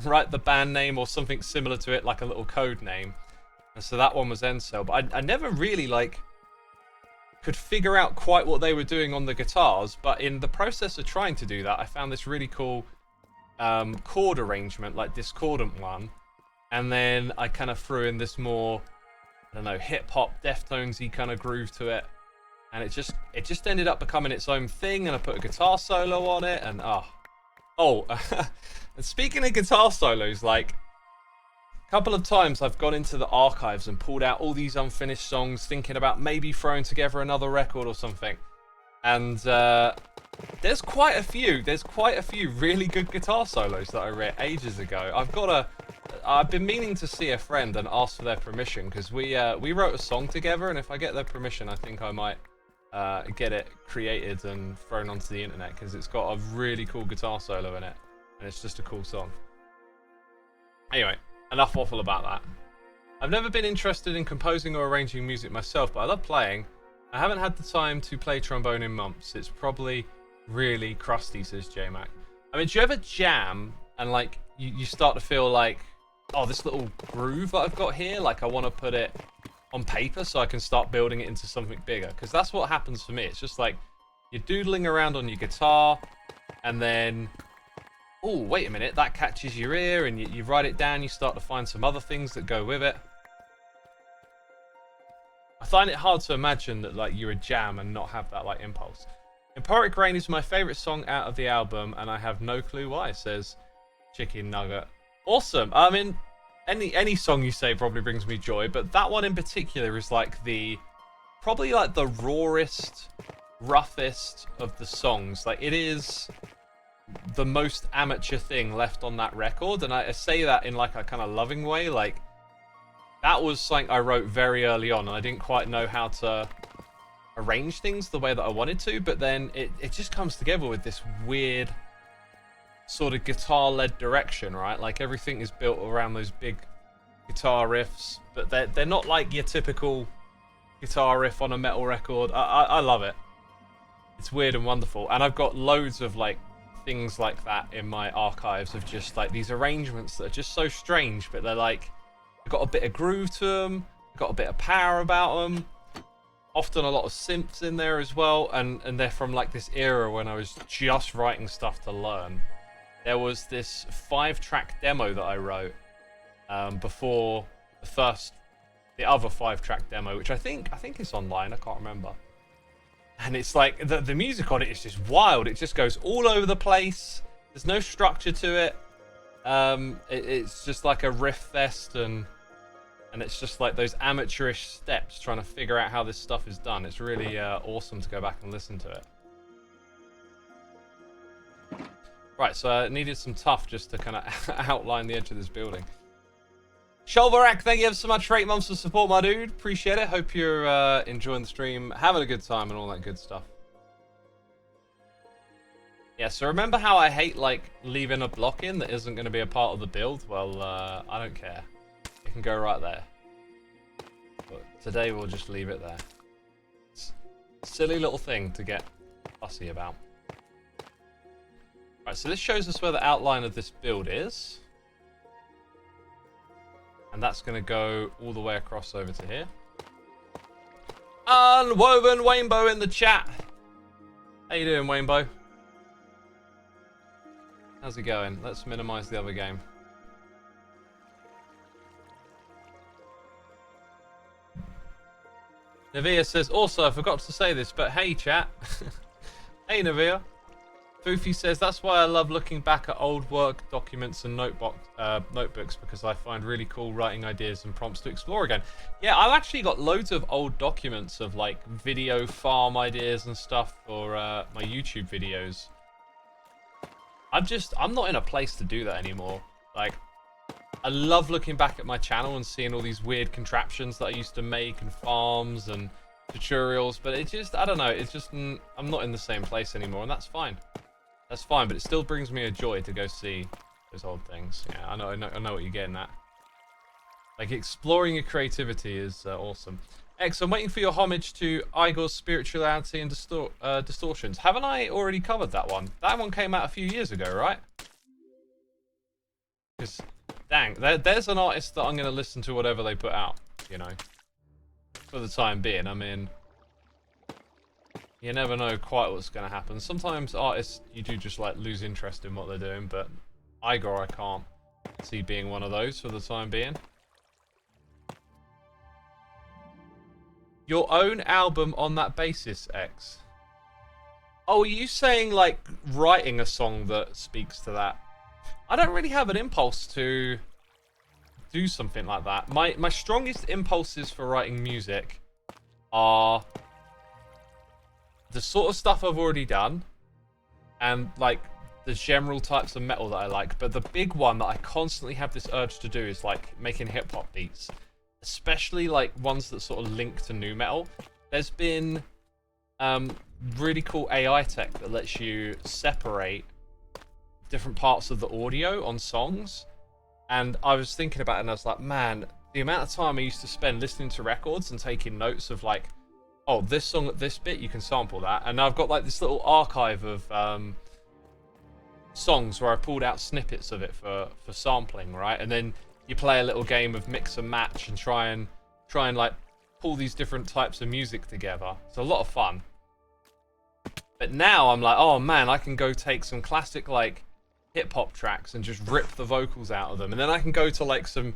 write the band name or something similar to it, like a little code name. And so that one was Encel, but I never really like... could figure out quite what they were doing on the guitars, but in the process of trying to do that, I found this really cool chord arrangement, like discordant one, and then I kind of threw in this more, I don't know, hip-hop, Deftones-y kind of groove to it, and it just ended up becoming its own thing, and I put a guitar solo on it, and and speaking of guitar solos, like, a couple of times I've gone into the archives and pulled out all these unfinished songs, thinking about maybe throwing together another record or something, and there's quite a few really good guitar solos that I wrote ages ago. I've been meaning to see a friend and ask for their permission, because we wrote a song together, and if I get their permission, I think I might get it created and thrown onto the internet, because it's got a really cool guitar solo in it, and it's just a cool song. Anyway, enough waffle about that. I've never been interested in composing or arranging music myself, but I love playing. I haven't had the time to play trombone in months. It's probably really crusty, says J-Mac. I mean, do you ever jam and like you start to feel like, oh, this little groove that I've got here, like I want to put it on paper so I can start building it into something bigger? Because that's what happens for me. It's just like you're doodling around on your guitar, and then, oh, wait a minute, that catches your ear, and you write it down, you start to find some other things that go with it. I find it hard to imagine that like you're a jam and not have that like impulse. Emporic Rain is my favourite song out of the album, and I have no clue why, says Chicken Nugget. Awesome. I mean, any song you say probably brings me joy, but that one in particular is like probably like the rawest, roughest of the songs. Like, it is the most amateur thing left on that record, and I say that in like a kind of loving way. Like, that was something I wrote very early on, and I didn't quite know how to arrange things the way that I wanted to, but then it just comes together with this weird sort of guitar-led direction, right? Like, everything is built around those big guitar riffs, but they're not like your typical guitar riff on a metal record. I love it. It's weird and wonderful, and I've got loads of like things like that in my archives of just like these arrangements that are just so strange, but they're like, they've got a bit of groove to them, got a bit of power about them, often a lot of synths in there as well, and they're from like this era when I was just writing stuff to learn. There was this 5-track demo that I wrote before the other 5-track demo, which I think is online, I can't remember. And it's like, the music on it is just wild. It just goes all over the place. There's no structure to it. It's just like a riff fest, and it's just like those amateurish steps trying to figure out how this stuff is done. It's really awesome to go back and listen to it. Right, so I needed some tuff just to kind of outline the edge of this building. Sholvarak, thank you ever so much for 8 months of support, my dude. Appreciate it. Hope you're enjoying the stream, having a good time, and all that good stuff. Yeah, so remember how I hate, like, leaving a block in that isn't going to be a part of the build? Well, I don't care. It can go right there. But today we'll just leave it there. It's a silly little thing to get fussy about. Right, so this shows us where the outline of this build is. And that's going to go all the way across over to here. Unwoven Wainbow in the chat. How you doing, Wainbow? How's it going? Let's minimize the other game. Navia says, also, I forgot to say this, but hey, chat. Hey, Navia. Foofy says, that's why I love looking back at old work documents and notebooks, because I find really cool writing ideas and prompts to explore again. Yeah, I've actually got loads of old documents of like video farm ideas and stuff for my YouTube videos. I'm not in a place to do that anymore. Like, I love looking back at my channel and seeing all these weird contraptions that I used to make and farms and tutorials, but it just, I don't know, it's just, I'm not in the same place anymore, and that's fine. That's fine, but it still brings me a joy to go see those old things. Yeah, I know what you're getting at. Like, exploring your creativity is awesome. X, I'm waiting for your homage to Igor's spirituality and distortions. Haven't I already covered that one? That one came out a few years ago, right? Because, dang, there's an artist that I'm going to listen to whatever they put out, you know, for the time being. I mean, you never know quite what's going to happen. Sometimes artists, you do just like lose interest in what they're doing, but Igor, I can't see being one of those for the time being. Your own album on that basis, X. Oh, are you saying like writing a song that speaks to that? I don't really have an impulse to do something like that. My strongest impulses for writing music are the sort of stuff I've already done and like the general types of metal that I like. But the big one that I constantly have this urge to do is like making hip-hop beats, especially like ones that sort of link to nu metal. There's been really cool AI tech that lets you separate different parts of the audio on songs. And I was thinking about it and I was like, man, the amount of time I used to spend listening to records and taking notes of like, oh, this song at this bit, you can sample that. And I've got like this little archive of songs where I pulled out snippets of it for sampling, right? And then you play a little game of mix and match and try and like pull these different types of music together. It's a lot of fun. But now I'm like, oh man, I can go take some classic like hip-hop tracks and just rip the vocals out of them. And then I can go to like some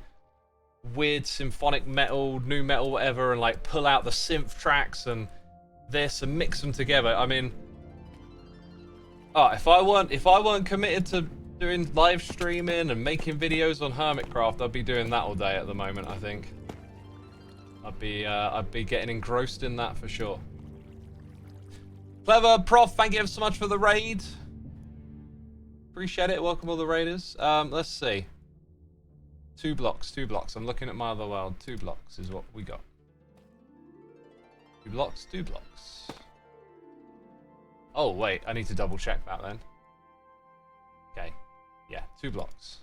weird symphonic metal, nu metal, whatever, and like pull out the synth tracks and this and mix them together. I mean, if I weren't committed to doing live streaming and making videos on Hermitcraft, I'd be doing that all day at the moment. I think I'd be getting engrossed in that for sure. Clever Prof, thank you ever so much for the raid. Appreciate it. Welcome all the raiders. Let's see. 2 blocks. I'm looking at my other world. 2 blocks is what we got. 2 blocks. Oh wait, I need to double check that then. Okay. Yeah, 2 blocks.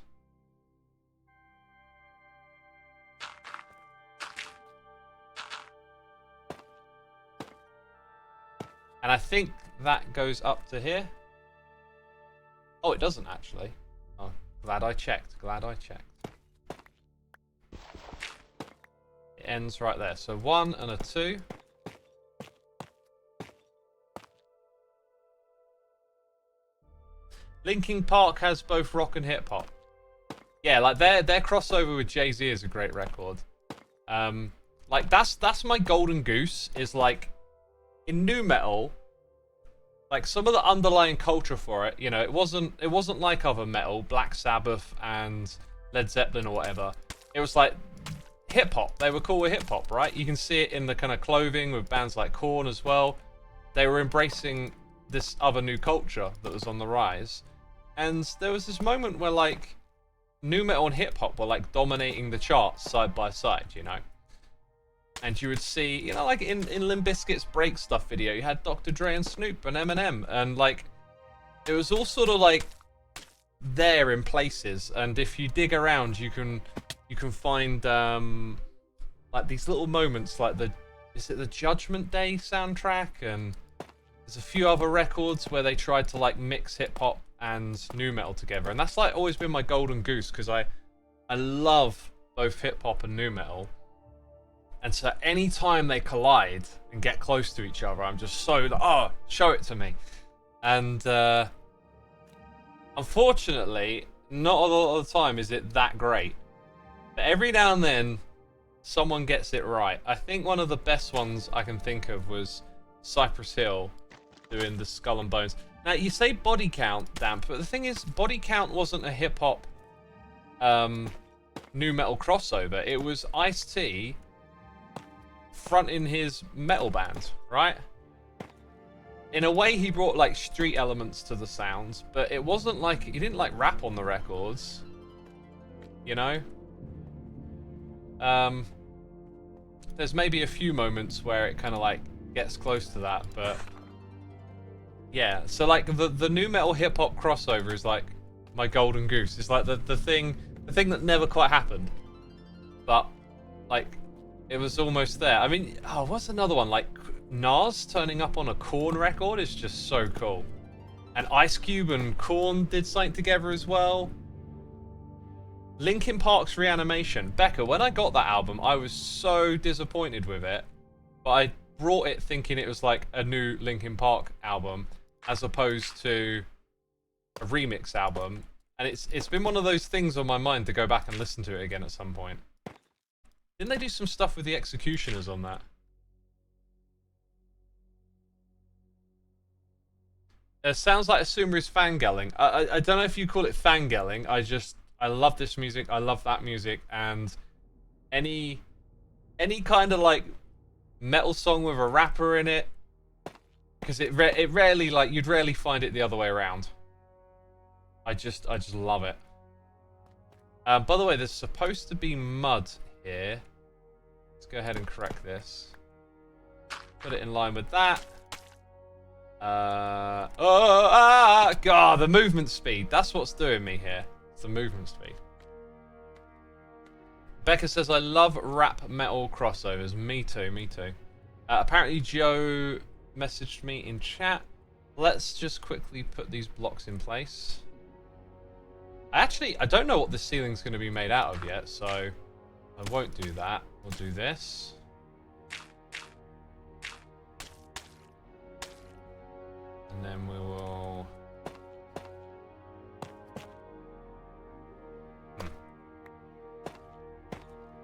And I think that goes up to here. Oh, it doesn't actually. Oh, glad I checked. It ends right there. So 1 and a 2. Linkin Park has both rock and hip hop. Yeah, like their crossover with Jay-Z is a great record. Like that's my golden goose, is like in nu metal, like some of the underlying culture for it, you know, it wasn't like other metal, Black Sabbath and Led Zeppelin or whatever. It was like hip hop. They were cool with hip hop, right? You can see it in the kind of clothing with bands like Korn as well. They were embracing this other new culture that was on the rise. And there was this moment where like nu metal and hip hop were like dominating the charts side by side, you know. And you would see, you know, like in Limp Bizkit's Break Stuff video, you had Dr. Dre and Snoop and Eminem, and like it was all sort of like there in places. And if you dig around, you can find like these little moments, like is it the Judgment Day soundtrack, and there's a few other records where they tried to like mix hip hop and nu metal together, and that's like always been my golden goose, because I love both hip hop and nu metal. And so anytime they collide and get close to each other, I'm just so like, oh, show it to me. And unfortunately, not a lot of the time is it that great. But every now and then, someone gets it right. I think one of the best ones I can think of was Cypress Hill doing the Skull and Bones. Now, you say Body Count, Damp, but the thing is, Body Count wasn't a hip-hop nu metal crossover. It was Ice-T fronting his metal band, right? In a way, he brought like street elements to the sounds, but it wasn't like, he didn't like rap on the records, you know? There's maybe a few moments where it kind of like gets close to that, but yeah. So like the nu metal hip hop crossover is like my golden goose. It's like the thing that never quite happened, but like it was almost there. I mean, oh, what's another one? Like Nas turning up on a Korn record is just so cool. And Ice Cube and Korn did something together as well. Linkin Park's Reanimation. Becca, when I got that album, I was so disappointed with it. But I brought it thinking it was like a new Linkin Park album, as opposed to a remix album, and it's been one of those things on my mind to go back and listen to it again at some point. Didn't they do some stuff with the Executioners on that? It sounds like Xisuma is fangirling. I don't know if you call it fangirling. I love this music. I love that music, and any kind of like metal song with a rapper in it, because it rarely, like, you'd rarely find it the other way around. I just love it. By the way, there's supposed to be mud here. Let's go ahead and correct this. Put it in line with that. God, the movement speed. That's what's doing me here. It's the movement speed. Becca says, I love rap metal crossovers. Me too, me too. Apparently Joe messaged me in chat. Let's just quickly put these blocks in place. I don't know what this ceiling's going to be made out of yet, so I won't do that. We'll do this. And then we will...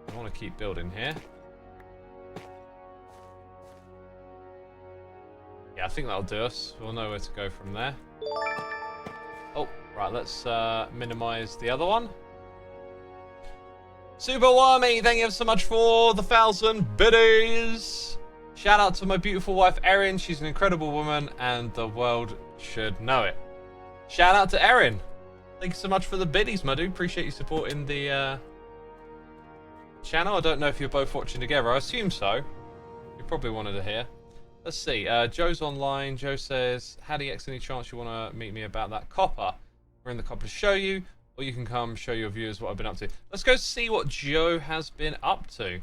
I want to keep building here. Yeah, I think that'll do us. We'll know where to go from there. Oh, right, let's minimize the other one. Super Wami, thank you so much for the 1,000 biddies. Shout out to my beautiful wife, Erin. She's an incredible woman, and the world should know it. Shout out to Erin. Thank you so much for the biddies, my dude. Appreciate you supporting the channel. I don't know if you're both watching together. I assume so. You probably wanted to hear. Let's see. Joe's online. Joe says, Howdy X, any chance you want to meet me about that copper? We're in the copper to show you, or you can come show your viewers what I've been up to. Let's go see what Joe has been up to.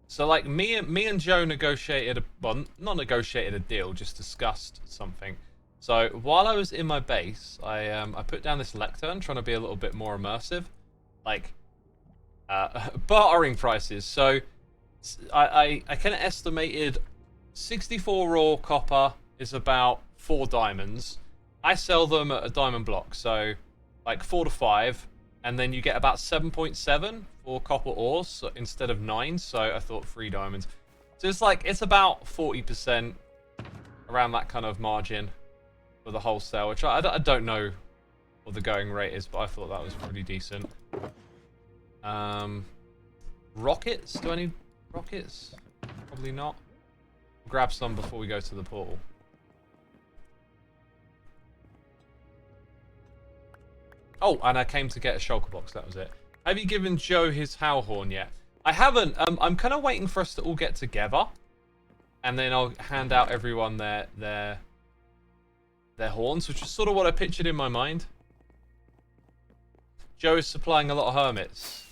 So, like, me and Joe negotiated, well, not negotiated a deal, just discussed something. So, while I was in my base, I put down this lectern, trying to be a little bit more immersive. Like, bartering prices. So, I kind of estimated 64 raw copper is about 4 diamonds. I sell them at a diamond block, so, like, 4 to 5. And then you get about 7.7 for copper ores so instead of 9. So I thought 3 diamonds. So it's like, it's about 40% around that kind of margin for the wholesale, which I don't know what the going rate is, but I thought that was pretty decent. Rockets? Do I need rockets? Probably not. Grab some before we go to the portal. Oh, and I came to get a shulker box, that was it. Have you given Joe his howl horn yet? I haven't. I'm kind of waiting for us to all get together. And then I'll hand out everyone their horns, which is sort of what I pictured in my mind. Joe is supplying a lot of hermits.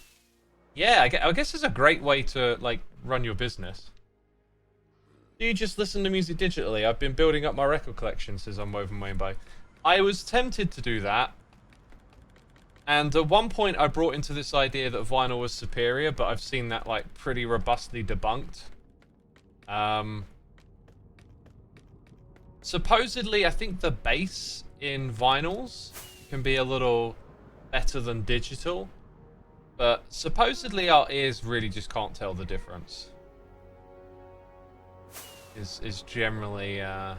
Yeah, I guess it's a great way to, like, run your business. Do you just listen to music digitally? I've been building up my record collection, says Unwoven Rainbow. I was tempted to do that. And at one point I brought into this idea that vinyl was superior, but I've seen that, like, pretty robustly debunked. Supposedly, I think the bass in vinyls can be a little better than digital. But supposedly our ears really just can't tell the difference. Is generally the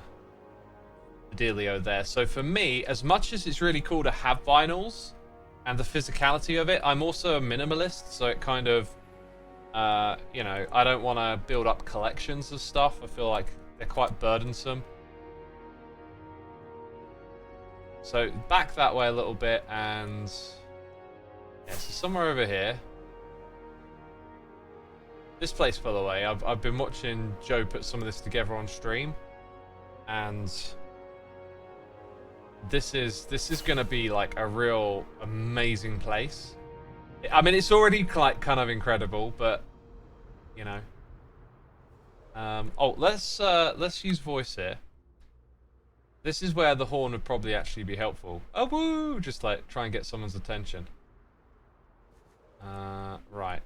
dealio there. So for me, as much as it's really cool to have vinyls, and the physicality of it, I'm also a minimalist, so it kind of, you know, I don't want to build up collections of stuff. I feel like they're quite burdensome. So back that way a little bit, and yeah, so somewhere over here. This place, by the way, I've been watching Joe put some of this together on stream, and this is gonna be like a real amazing place. I mean, it's already like kind of incredible, but you know. Oh, let's use voice here. This is where the horn would probably actually be helpful. Oh, woo! Just like try and get someone's attention. Right.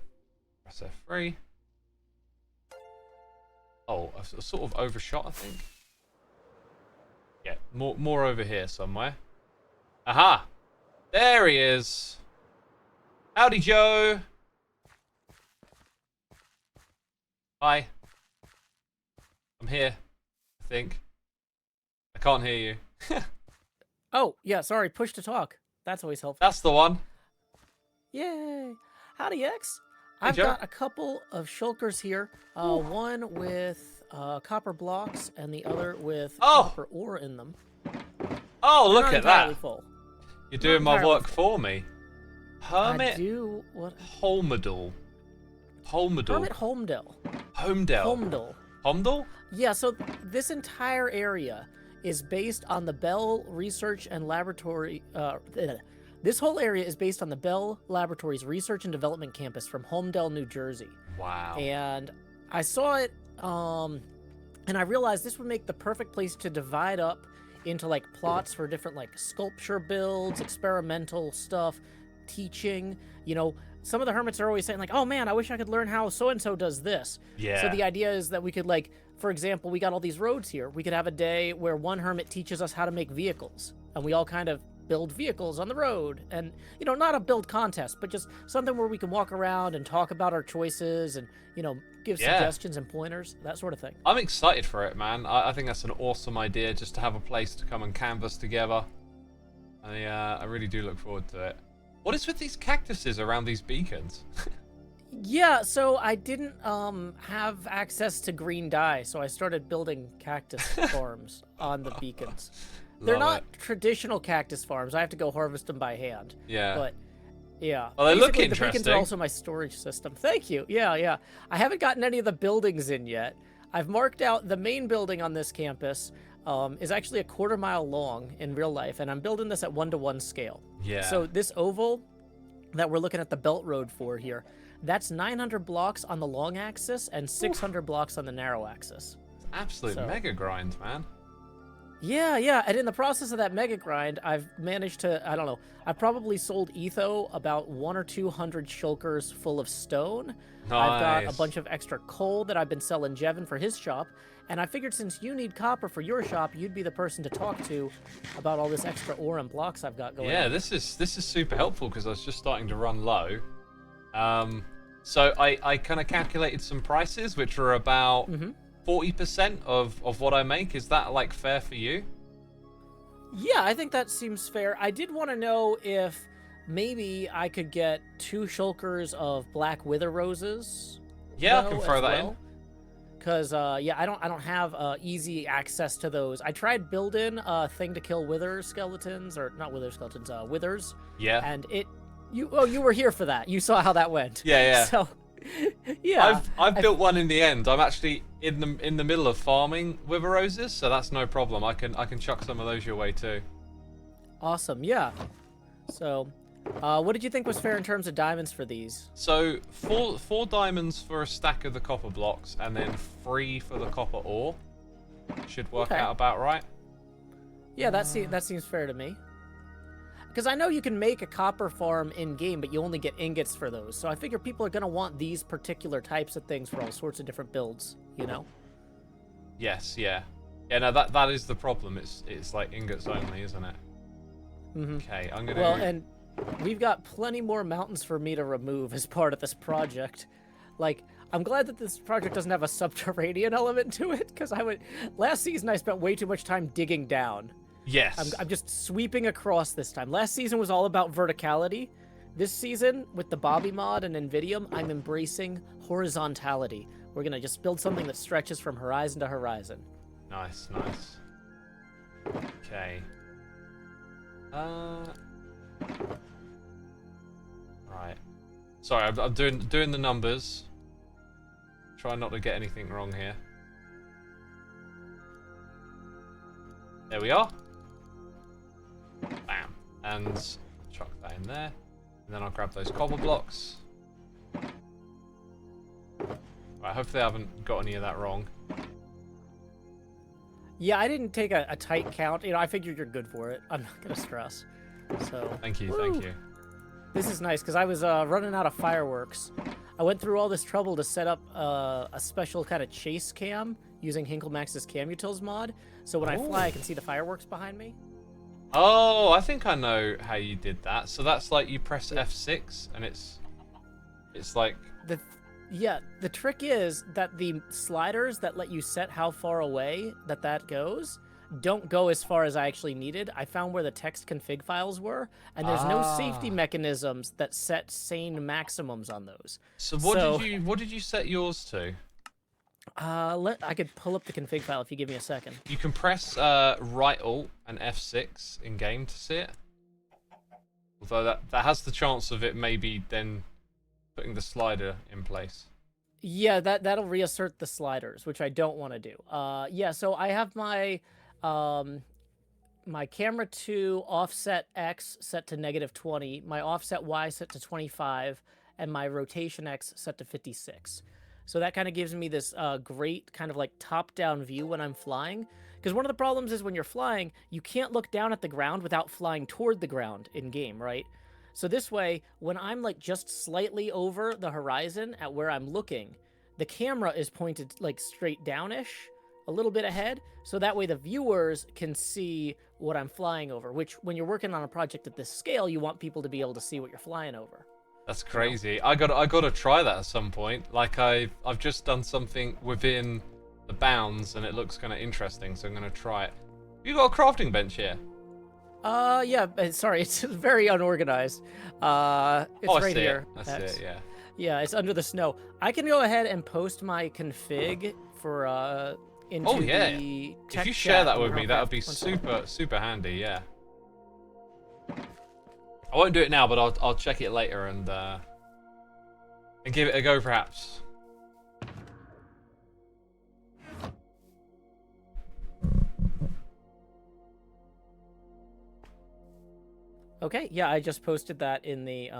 So 3. Oh, I sort of overshot, I think. Yeah, more over here somewhere. Aha! There he is! Howdy, Joe! Hi. I'm here, I think. I can't hear you. Oh, yeah, sorry, push to talk. That's always helpful. That's the one. Yay! Howdy, X. Hey, I've Joe. got a couple of shulkers here. One with copper blocks and the other with copper ore in them. Oh, look They're at not entirely that. Full. You're doing my entirely work for me. Hermit I do what? Holmedal. Hermit Homedale. Homedale. Homedale? Yeah, so this entire area is based on the Bell Research and Laboratory. This whole area is based on the Bell Laboratories Research and Development Campus from Homedale, New Jersey. Wow. And I saw it, and I realized this would make the perfect place to divide up into like plots for different like sculpture builds, experimental stuff, teaching. You know, some of the hermits are always saying like, "Oh man, I wish I could learn how so and so does this." Yeah. So the idea is that we could like, for example, we got all these roads here. We could have a day where one hermit teaches us how to make vehicles, and we all kind of build vehicles on the road. And, you know, not a build contest, but just something where we can walk around and talk about our choices and, you know, give suggestions and pointers, that sort of thing. I'm excited for it, man. I think that's an awesome idea, just to have a place to come and canvas together. I really do look forward to it. What is with these cactuses around these beacons? Yeah, so I didn't have access to green dye, so I started building cactus farms on the beacons. They're not traditional cactus farms. I have to go harvest them by hand. Yeah. But yeah. Well, they look Basically, interesting. the beacons are also my storage system. Thank you. Yeah. I haven't gotten any of the buildings in yet. I've marked out the main building on this campus is actually a 1/4 mile long in real life, and I'm building this at 1:1 scale. Yeah. So this oval that we're looking at the belt road for here, that's 900 blocks on the long axis and 600 blocks on the narrow axis. It's absolute mega grind, man. Yeah, and in the process of that mega grind, I've managed to, I don't know, I've probably sold Etho about 100 or 200 shulkers full of stone. Nice. I've got a bunch of extra coal that I've been selling Jevin for his shop, and I figured since you need copper for your shop, you'd be the person to talk to about all this extra ore and blocks I've got going on. Yeah, this is super helpful because I was just starting to run low. So I kind of calculated some prices, which are about 40% of what I make. Is that like fair for you? Yeah, I think that seems fair. I did want to know if maybe I could get 2 shulkers of black wither roses. Yeah, I can throw that in. Because yeah, I don't have easy access to those. I tried building a thing to kill wither skeletons, or not wither skeletons, withers. Yeah. And you were here for that. You saw how that went. Yeah. So yeah, I've built one in the end. I'm actually in the middle of farming wither roses, so that's no problem. I can chuck some of those your way too. Awesome. Yeah. So, what did you think was fair in terms of diamonds for these? So 4 diamonds for a stack of the copper blocks, and then 3 for the copper ore. Should work out about right. Yeah, that seems fair to me. Because I know you can make a copper farm in-game, but you only get ingots for those. So I figure people are going to want these particular types of things for all sorts of different builds, you know? Yes, yeah. Yeah, no, that is the problem. It's like ingots only, isn't it? Okay, I'm gonna... Well, and we've got plenty more mountains for me to remove as part of this project. Like, I'm glad that this project doesn't have a subterranean element to it, because last season I spent way too much time digging down. Yes. I'm just sweeping across this time. Last season was all about verticality. This season, with the Bobby mod and Invidium, I'm embracing horizontality. We're going to just build something that stretches from horizon to horizon. Nice. Okay. Right. Sorry, I'm doing the numbers. Try not to get anything wrong here. There we are. Bam. And chuck that in there. And then I'll grab those cobble blocks. Right, hopefully I haven't got any of that wrong. Yeah, I didn't take a tight count. You know, I figured you're good for it. I'm not going to stress. So. Thank you, woo. thank you. This is nice, because I was running out of fireworks. I went through all this trouble to set up a special kind of chase cam using Hinkelmax's Cam Utils mod, so when I fly, I can see the fireworks behind me. Oh, I think I know how you did that. So that's like you press F6 and it's like... The trick is that the sliders that let you set how far away that goes don't go as far as I actually needed. I found where the text config files were, and there's no safety mechanisms that set sane maximums on those. So what did you set yours to? I could pull up the config file if you give me a second. You can press right Alt and F6 in game to see it. Although that has the chance of it maybe then putting the slider in place. Yeah, that'll reassert the sliders, which I don't want to do. Yeah, so I have my my camera 2 offset X set to -20, my offset Y set to 25, and my rotation X set to 56. So that kind of gives me this great kind of like top-down view when I'm flying. Because one of the problems is when you're flying, you can't look down at the ground without flying toward the ground in game, right? So this way, when I'm like just slightly over the horizon at where I'm looking, the camera is pointed like straight downish, a little bit ahead, so that way the viewers can see what I'm flying over, which when you're working on a project at this scale, you want people to be able to see what you're flying over. That's crazy. You know? I gotta try that at some point. Like I've just done something within the bounds and it looks kind of interesting, so I'm gonna try it. You got a crafting bench here? Yeah, sorry, it's very unorganized. It's right here. I see it, yeah. Yeah, it's under the snow. I can go ahead and post my config for, into the tech if you chat share that with me, that would be super handy, yeah. I won't do it now, but I'll check it later and give it a go, perhaps. Okay, yeah, I just posted that in the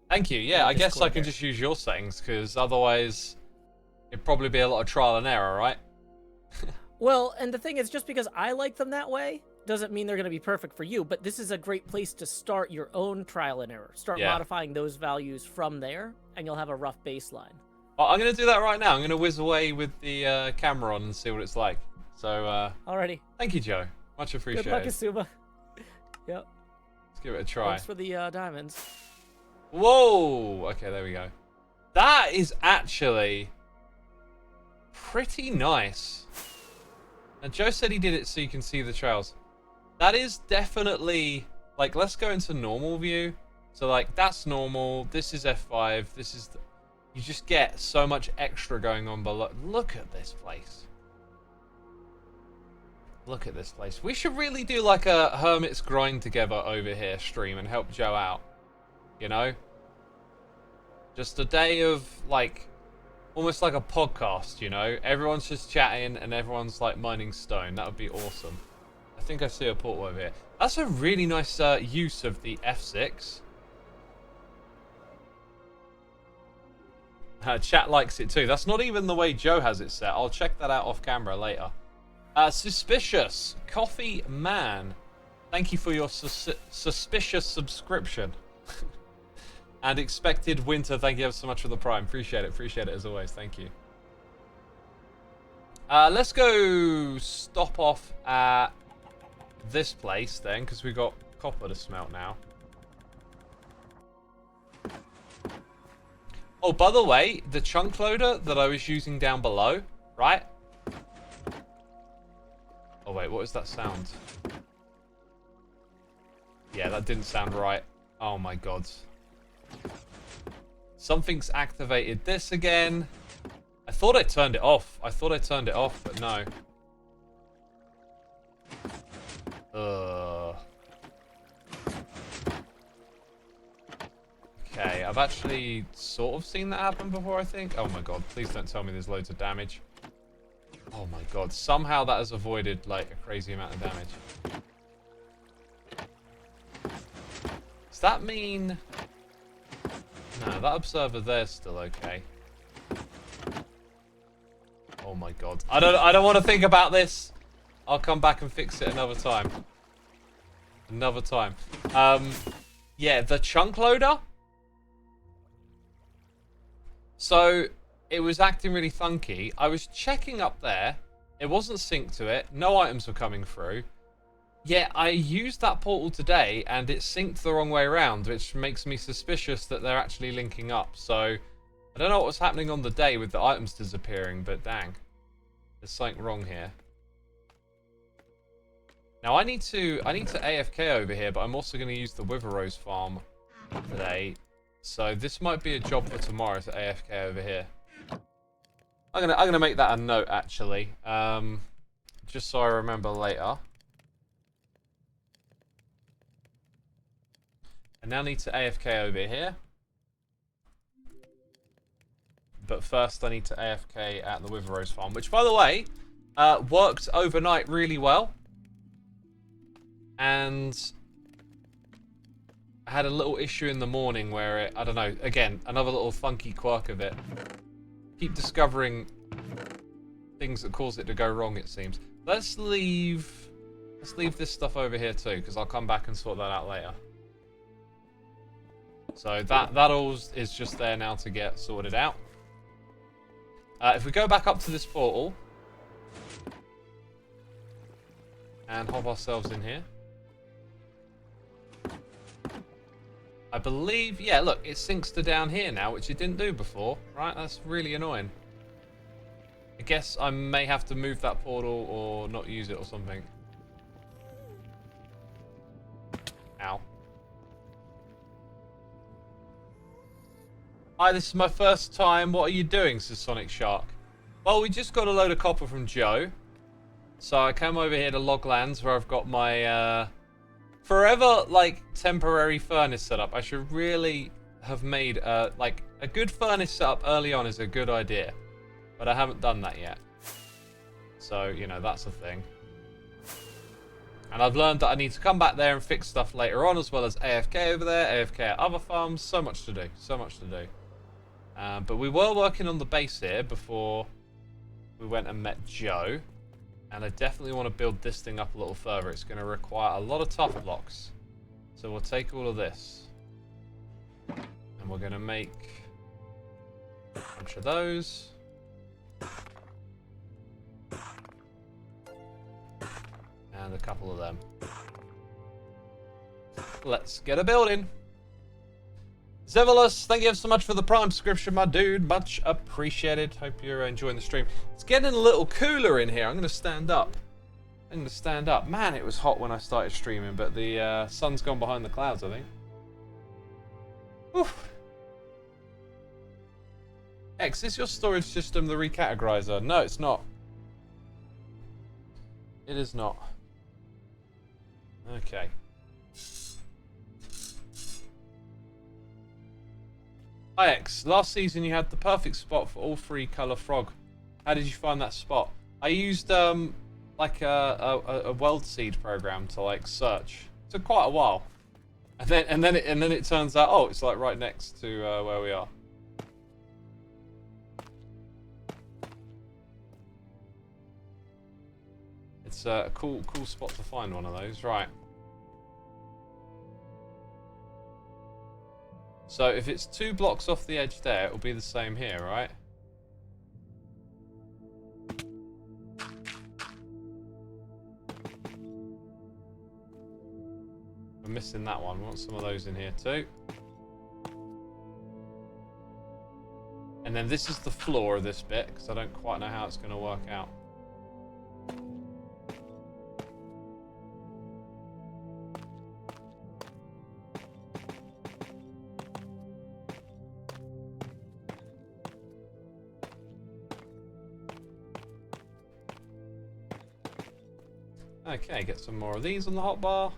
Thank you. Yeah, I guess I can just use your settings because otherwise it'd probably be a lot of trial and error, right? Well, and the thing is, just because I like them that way doesn't mean they're going to be perfect for you, but this is a great place to start your own trial and error. Start modifying those values from there, and you'll have a rough baseline. Well, I'm going to do that right now. I'm going to whiz away with the camera on and see what it's like. So, alrighty. Thank you, Joe. Much appreciated. Good luck, Xisuma. Yep. Let's give it a try. Thanks for the diamonds. Whoa! Okay, there we go. That is actually pretty nice. And Joe said he did it so you can see the trails. That is definitely, like, let's go into normal view. So, like, that's normal. This is F5. This is... You just get so much extra going on below. Look at this place. Look at this place. We should really do, like, a Hermit's Grind together over here stream and help Joe out. You know? Just a day of, like... Almost like a podcast, you know? Everyone's just chatting and everyone's like mining stone. That would be awesome. I think I see a portal over here. That's a really nice use of the F6. Chat likes it too. That's not even the way Joe has it set. I'll check that out off camera later. Suspicious Coffee Man. Thank you for your suspicious subscription. And Expected Winter, thank you ever so much for the Prime. Appreciate it as always. Thank you. Let's go stop off at this place then, because we've got copper to smelt now. Oh, by the way, the chunk loader that I was using down below, right? Oh wait, what is that sound? Yeah, that didn't sound right. Oh my god. Something's activated this again. I thought I turned it off. But no. Okay, I've actually sort of seen that happen before, I think. Oh my god, please don't tell me there's loads of damage. Oh my god, somehow that has avoided, like, a crazy amount of damage. Does that mean... No, that observer there's still okay. Oh my god. I don't want to think about this. I'll come back and fix it another time. Yeah, the chunk loader. So it was acting really funky. I was checking up there. It wasn't synced to it. No items were coming through. Yeah, I used that portal today and it synced the wrong way around, which makes me suspicious that they're actually linking up. So I don't know what was happening on the day with the items disappearing, but dang. There's something wrong here. Now I need to AFK over here, but I'm also going to use the Wither Rose farm today. So this might be a job for tomorrow to AFK over here. I'm gonna make that a note actually. Just so I remember later. I now need to AFK over here. But first I need to AFK at the Wither Rose farm, which by the way, worked overnight really well. And I had a little issue in the morning where it, I don't know, again, another little funky quirk of it. Keep discovering things that cause it to go wrong, it seems. Let's leave this stuff over here too, because I'll come back and sort that out later. So that all is just there now to get sorted out. If we go back up to this portal and hop ourselves in here. I believe, yeah, look, it syncs to down here now, which it didn't do before, right? That's really annoying. I guess I may have to move that portal or not use it or something. Ow. Hi, this is my first time. What are you doing, says Sonic Shark? Well, we just got a load of copper from Joe. So I came over here to Loglands where I've got my forever like temporary furnace setup. I should really have made like a good furnace setup early on is a good idea. But I haven't done that yet. So, you know, that's a thing. And I've learned that I need to come back there and fix stuff later on, as well as AFK over there, AFK at other farms. So much to do, so much to do. But we were working on the base here before we went and met Joe. And I definitely want to build this thing up a little further. It's going to require a lot of tough blocks. So we'll take all of this. And we're going to make a bunch of those. And a couple of them. Let's get a building. Zevolus, thank you so much for the Prime subscription, my dude. Much appreciated. Hope you're enjoying the stream. It's getting a little cooler in here. I'm going to stand up. Man, it was hot when I started streaming, but the sun's gone behind the clouds, I think. Oof. X, is your storage system the recategorizer? No, it's not. It is not. Okay. Hi X, last season you had the perfect spot for all three colour frog. How did you find that spot? I used like a world seed program to like search. It took quite a while, and then it turns out, oh, it's like right next to where we are. It's a cool spot to find one of those, right? So if it's 2 blocks off the edge there, it'll be the same here, right? We're missing that one. We want some of those in here too. And then this is the floor of this bit, because I don't quite know how it's going to work out. Okay, get some more of these on the hotbar.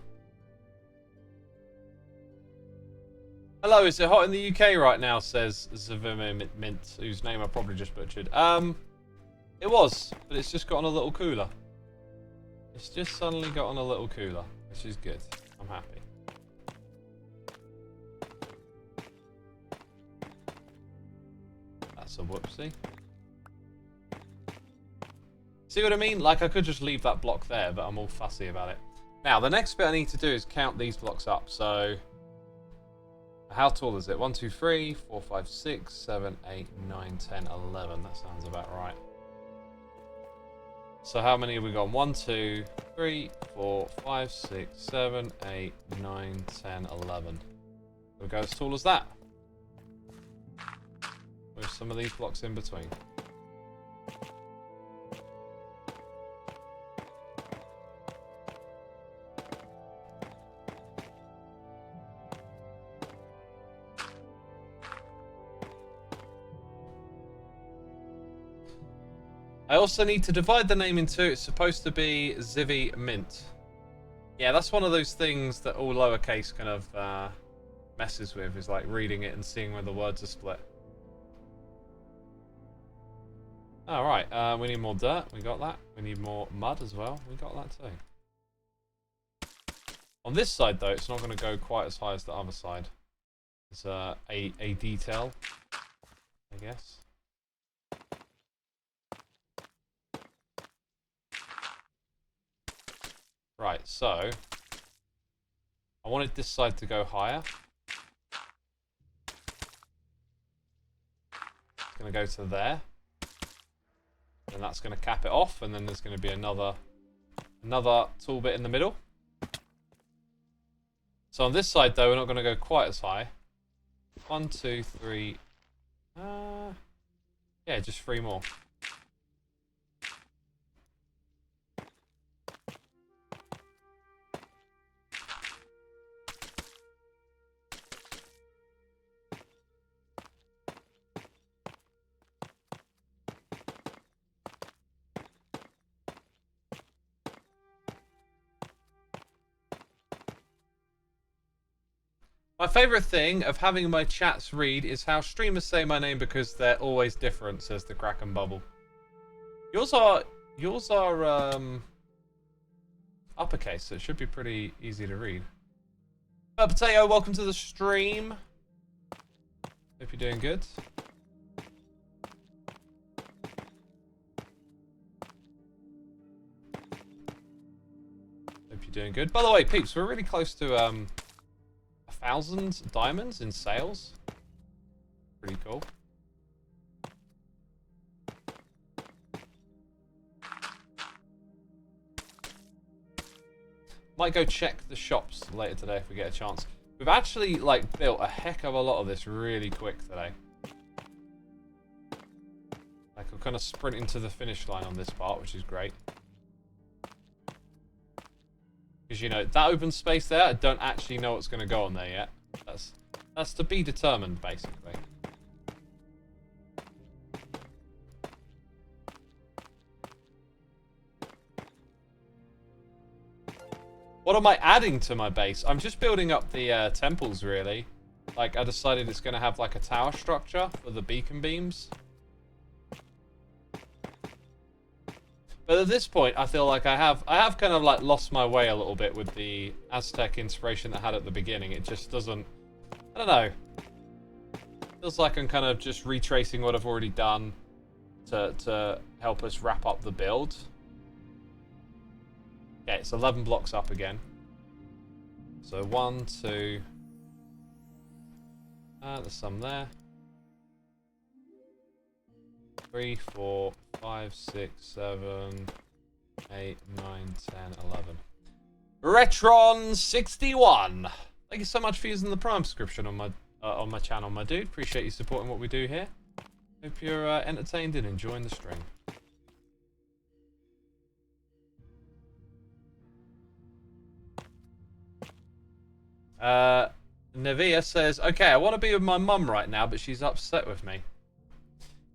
Hello, is it hot in the UK right now? Says Xisuma Mint, whose name I probably just butchered. It was, but it's just gotten a little cooler. It's just suddenly gotten a little cooler, which is good. I'm happy. That's a whoopsie. See what I mean? Like, I could just leave that block there, but I'm all fussy about it. Now, the next bit I need to do is count these blocks up. So, How tall is it? 1, 2, 3, 4, 5, 6, 7, 8, 9, 10, 11. That sounds about right. So how many have we got? 1, 2, 3, 4, 5, 6, 7, 8, 9, 10, 11. We'll go as tall as that. With some of these blocks in between. I also need to divide the name in two. It's supposed to be Zivy Mint. Yeah, that's one of those things that all lowercase kind of messes with, is like reading it and seeing where the words are split. Alright, we need more dirt. We got that. We need more mud as well. We got that too. On this side, though, it's not going to go quite as high as the other side. It's a detail, I guess. Right, so I wanted this side to go higher. It's going to go to there. And that's going to cap it off, and then there's going to be another tall bit in the middle. So on this side, though, we're not going to go quite as high. 1, 2, 3. Yeah, just 3 more. My favourite thing of having my chats read is how streamers say my name because they're always different, says the Kraken Bubble. Yours are uppercase, so it should be pretty easy to read. Potato, welcome to the stream. Hope you're doing good. Hope you're doing good. By the way, peeps, we're really close to 1,000 diamonds in sales. Pretty cool. Might go check the shops later today if we get a chance. We've actually like built a heck of a lot of this really quick today. Like we're kind of sprinting to the finish line on this part, which is great. Because, you know, that open space there, I don't actually know what's going to go on there yet. That's to be determined, basically. What am I adding to my base? I'm just building up the temples, really. Like, I decided it's going to have, like, a tower structure for the beacon beams. But at this point, I feel like I have kind of like lost my way a little bit with the Aztec inspiration that I had at the beginning. It just doesn't, I don't know. Feels like I'm kind of just retracing what I've already done to help us wrap up the build. Okay, it's 11 blocks up again. So 1, 2. There's some there. 3, 4, 5, 6, 7, 8, 9, 10, 11. Retron61! Thank you so much for using the Prime subscription on my channel, my dude. Appreciate you supporting what we do here. Hope you're entertained and enjoying the stream. Nevia says, okay, I want to be with my mum right now, but she's upset with me.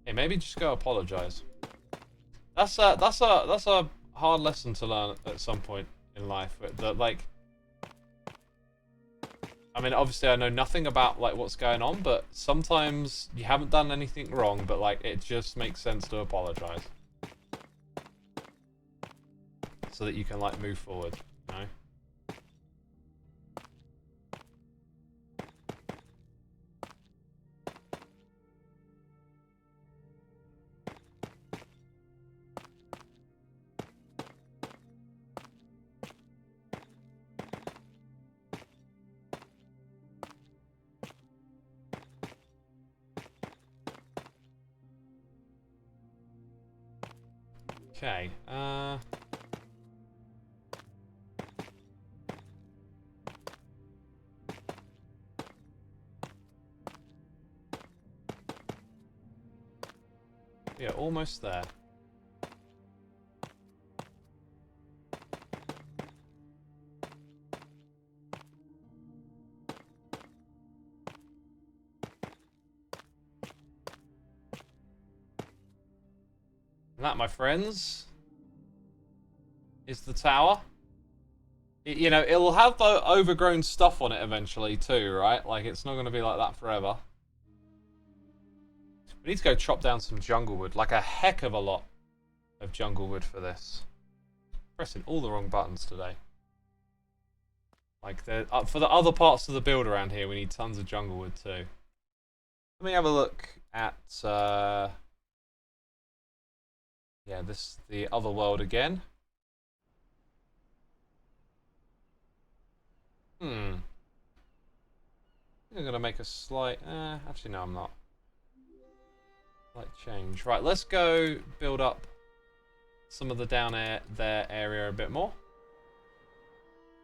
Hey, maybe just go apologize. That's a hard lesson to learn at some point in life. That, like, I mean, obviously I know nothing about like what's going on, but sometimes you haven't done anything wrong, but like it just makes sense to apologize, so that you can like move forward, you know? Okay. Yeah, almost there. And that, my friends, is the tower. You know, it'll have the overgrown stuff on it eventually too, right? Like, it's not going to be like that forever. We need to go chop down some jungle wood, like a heck of a lot of jungle wood for this. Pressing all the wrong buttons today. Like, for the other parts of the build around here, we need tons of jungle wood too. Let me have a look at, yeah, the other world again. I'm going to make a slight, actually no, I'm not. Slight change. Right, let's go build up some of the down there area a bit more.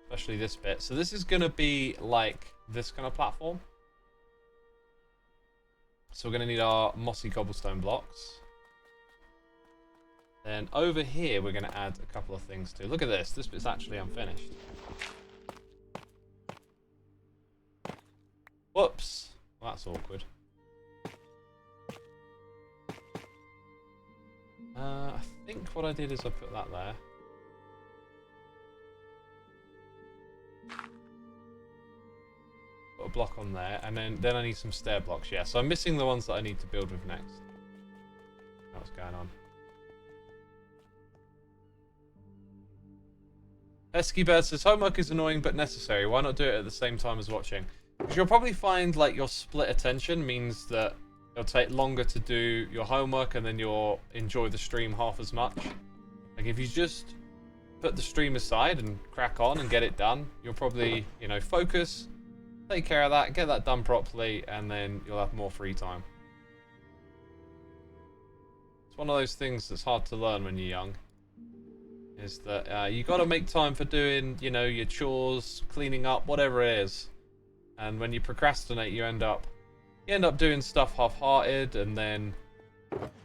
Especially this bit. So this is going to be like this kind of platform. So we're going to need our mossy cobblestone blocks. Then over here we're going to add a couple of things too. Look at this. This bit's actually unfinished. Whoops. Well, that's awkward. I think what I did is I put that there. Put a block on there, and then I need some stair blocks. Yeah, so I'm missing the ones that I need to build with next. What's going on? Pesky Bird says, homework is annoying but necessary. Why not do it at the same time as watching? Because you'll probably find like your split attention means that it'll take longer to do your homework and then you'll enjoy the stream half as much. Like if you just put the stream aside and crack on and get it done, you'll probably, you know, focus, take care of that, get that done properly, and then you'll have more free time. It's one of those things that's hard to learn when you're young. Is that you got to make time for doing, you know, your chores, cleaning up, whatever it is. And when you procrastinate, you end up doing stuff half-hearted, and then,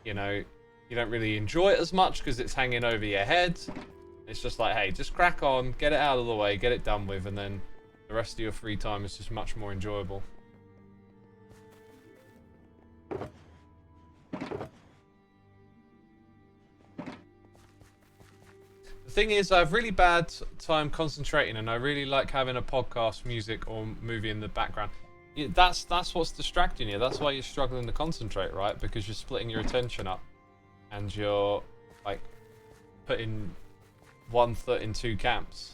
you know, you don't really enjoy it as much because it's hanging over your head. It's just like, hey, just crack on, get it out of the way, get it done with, and then the rest of your free time is just much more enjoyable. The thing is, I have really bad time concentrating, and I really like having a podcast, music, or movie in the background. That's what's distracting you. That's why you're struggling to concentrate, right? Because you're splitting your attention up, and you're like putting one foot in two camps.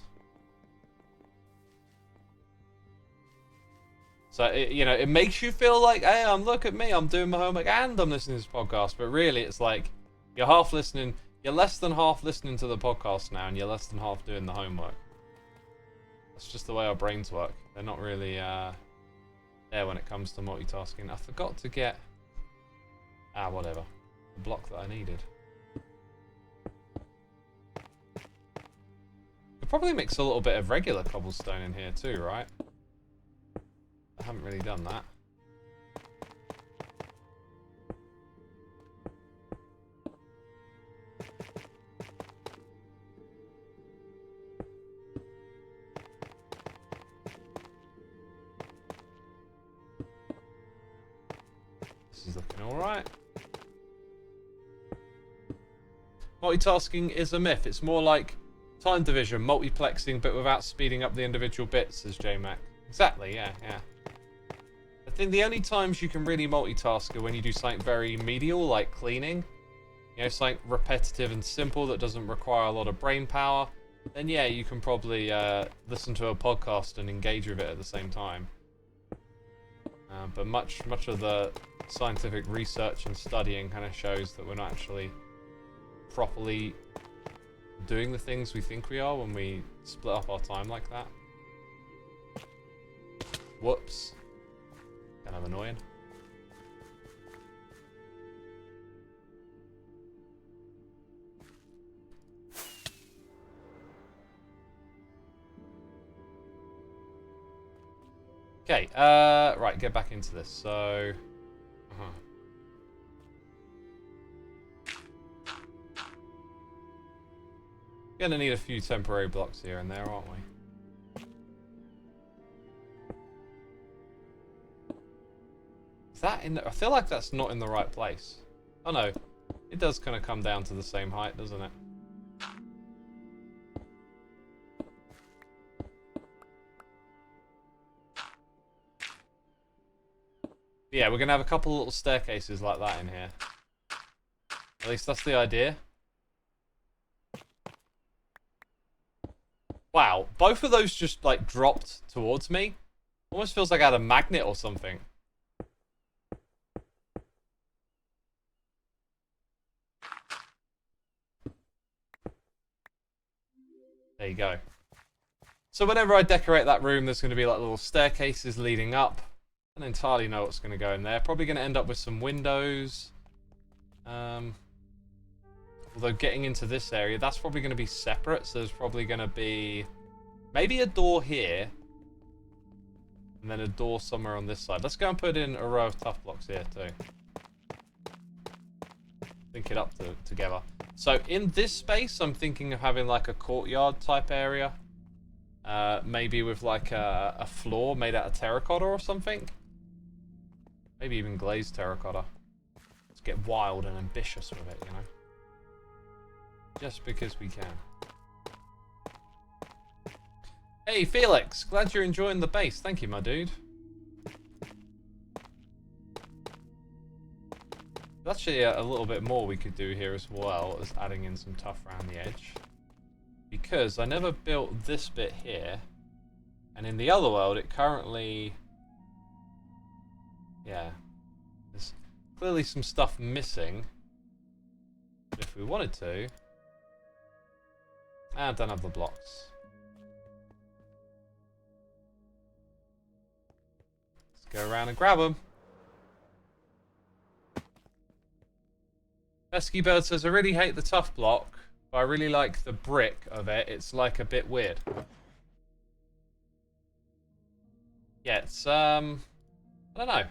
So you know, it makes you feel like, hey, look at me, I'm doing my homework and I'm listening to this podcast. But really, it's like you're half listening. You're less than half listening to the podcast now, and you're less than half doing the homework. That's just the way our brains work. They're not really there when it comes to multitasking. I forgot to get... whatever. The block that I needed. Could probably mix a little bit of regular cobblestone in here too, right? I haven't really done that. This is looking alright. Multitasking is a myth. It's more like time division, multiplexing, but without speeding up the individual bits, says JMac. Exactly, yeah. I think the only times you can really multitask are when you do something very medial, like cleaning. You know, something repetitive and simple that doesn't require a lot of brain power. Then yeah, you can probably listen to a podcast and engage with it at the same time. But much of the scientific research and studying kind of shows that we're not actually properly doing the things we think we are when we split up our time like that. Whoops. Kind of annoying. Okay, right, get back into this. So, gonna need a few temporary blocks here and there, aren't we? Is that in the, I feel like that's not in the right place. Oh no, it does kind of come down to the same height, doesn't it? Yeah, we're gonna have a couple little staircases like that in here. At least that's the idea. Wow, both of those just like dropped towards me. Almost feels like I had a magnet or something. There you go. So whenever I decorate that room, there's going to be like little staircases leading up. I don't entirely know what's going to go in there. Probably going to end up with some windows. Although getting into this area, that's probably going to be separate. So there's probably going to be maybe a door here. And then a door somewhere on this side. Let's go and put in a row of tough blocks here too. Think it up together. So in this space, I'm thinking of having like a courtyard type area. Maybe with like a floor made out of terracotta or something. Maybe even glazed terracotta. Let's get wild and ambitious with it, you know. Just because we can. Hey Felix, glad you're enjoying the base. Thank you, my dude. There's actually a little bit more we could do here as well as adding in some tuff around the edge. Because I never built this bit here. And in the other world, it currently... Yeah. There's clearly some stuff missing. But if we wanted to... I don't have the blocks. Let's go around and grab them. Pesky Bird says, I really hate the tough block, but I really like the brick of it. It's like a bit weird. Yeah, it's, I don't know.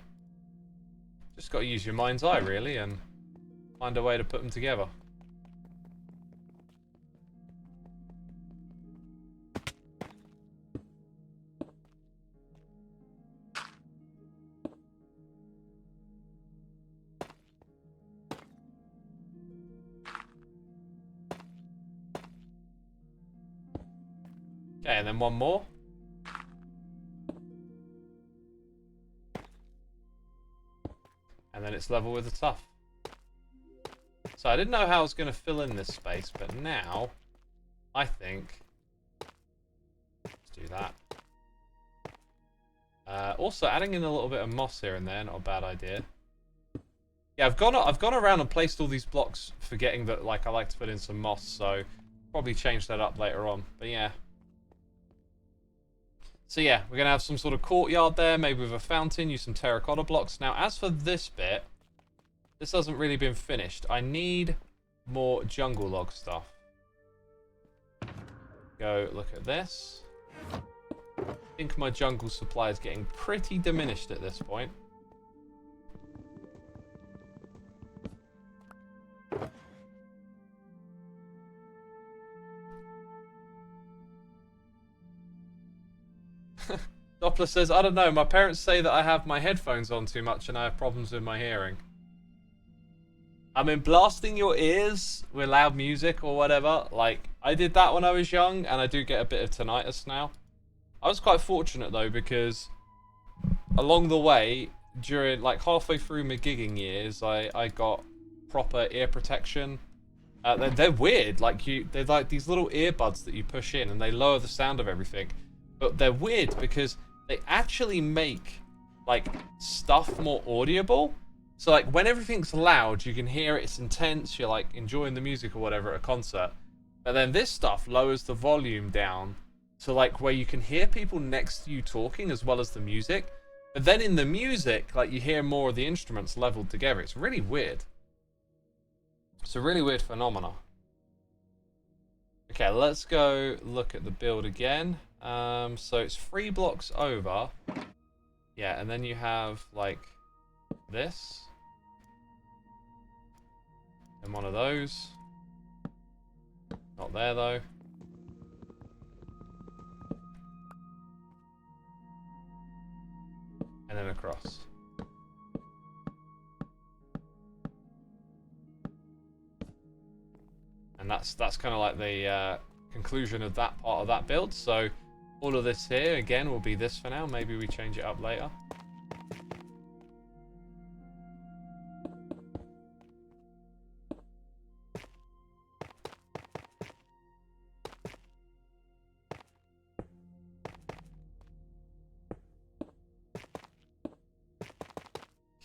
Just got to use your mind's eye, really, and find a way to put them together. Okay, and then one more. And then it's level with the tough. So I didn't know how I was going to fill in this space, but now I think let's do that. Also, adding in a little bit of moss here and there, not a bad idea. Yeah, I've gone around and placed all these blocks, forgetting that like I like to put in some moss, so probably change that up later on. But yeah. So yeah, we're going to have some sort of courtyard there, maybe with a fountain, use some terracotta blocks. Now, as for this bit, this hasn't really been finished. I need more jungle log stuff. Go look at this. I think my jungle supply is getting pretty diminished at this point. Doppler says, I don't know, my parents say that I have my headphones on too much and I have problems with my hearing. I mean, blasting your ears with loud music or whatever, like, I did that when I was young and I do get a bit of tinnitus now. I was quite fortunate though, because along the way, during, like, halfway through my gigging years, I got proper ear protection. They're weird, like, they're like these little earbuds that you push in and they lower the sound of everything. But they're weird because they actually make, like, stuff more audible. So, like, when everything's loud, you can hear it, it's intense, you're, like, enjoying the music or whatever at a concert. But then this stuff lowers the volume down to, like, where you can hear people next to you talking as well as the music. But then in the music, like, you hear more of the instruments leveled together. It's really weird. It's a really weird phenomenon. Okay, let's go look at the build again. So it's 3 blocks over. Yeah, and then you have, like, this. And one of those. Not there, though. And then across. And that's kind of like the conclusion of that part of that build. So all of this here, again, will be this for now. Maybe we change it up later.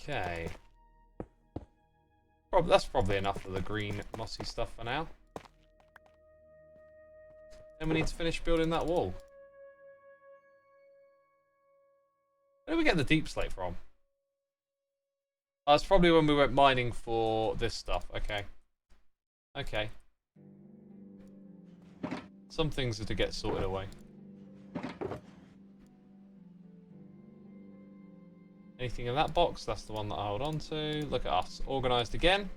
Okay. That's probably enough of the green mossy stuff for now. Then we need to finish building that wall. Where did we get the deep slate from? Oh, that's probably when we went mining for this stuff. Okay. Okay. Some things are to get sorted away. Anything in that box? That's the one that I hold on to. Look at us. Organised again.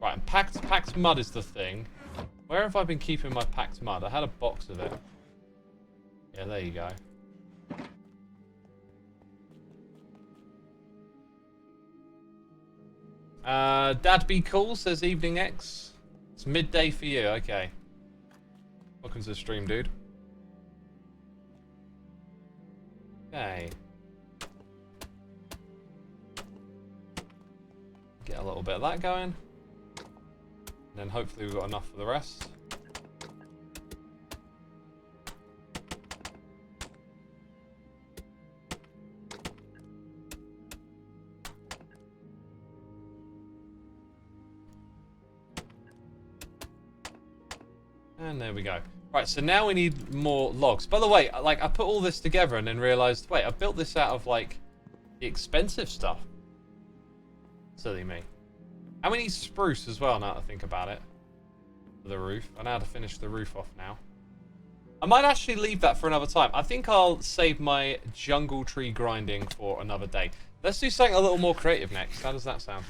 Right, and packed mud is the thing. Where have I been keeping my packed mud? I had a box of it. Yeah, there you go. Dad be cool, says Evening X. It's midday for you, okay. Welcome to the stream, dude. Okay. Get a little bit of that going. And then hopefully we've got enough for the rest. And there we go. Right, so now we need more logs. By the way, like, I put all this together and then realized, wait, I built this out of, like, the expensive stuff. Silly me. And we need spruce as well, now that I think about it. For the roof. I know how to finish the roof off now. I might actually leave that for another time. I think I'll save my jungle tree grinding for another day. Let's do something a little more creative next. How does that sound?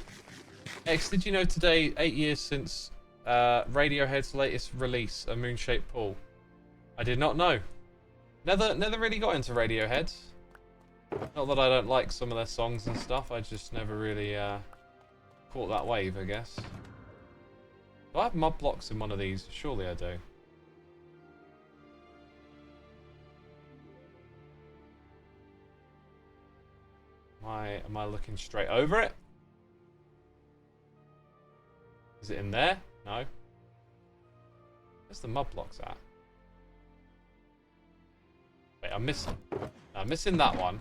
X, did you know today, 8 years since Radiohead's latest release, A Moon-Shaped Pool? I did not know. Never really got into Radiohead. Not that I don't like some of their songs and stuff, I just never really caught that wave, I guess. Do I have mud blocks in one of these? Surely I do. Am I looking straight over it? Is it in there? No. Where's the mud blocks at? Wait, I'm missing that one.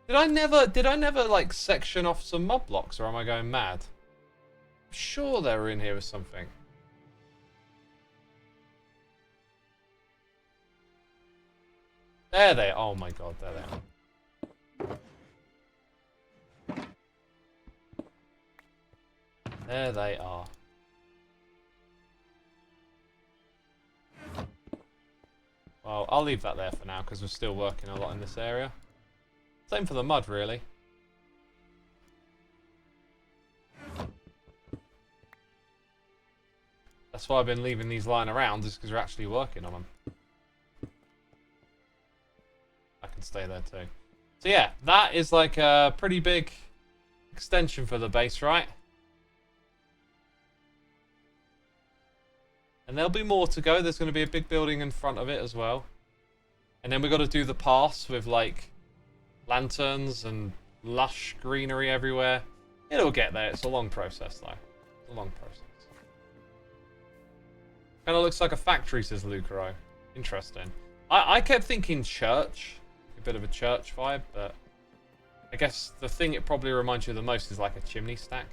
Did I never like section off some mud blocks, or am I going mad? I'm sure they were in here with something. There they are. Oh my god, there they are. There they are. Well, I'll leave that there for now because we're still working a lot in this area. Same for the mud, really. That's why I've been leaving these lying around, is because we're actually working on them. I can stay there too. So yeah, that is like a pretty big extension for the base, right? And there'll be more to go. There's going to be a big building in front of it as well. And then we've got to do the paths with like lanterns and lush greenery everywhere. It'll get there. It's a long process though. It's a long process. Kind of looks like a factory, says Lucaro. Interesting. I kept thinking church. A bit of a church vibe, but I guess the thing it probably reminds you the most is like a chimney stack.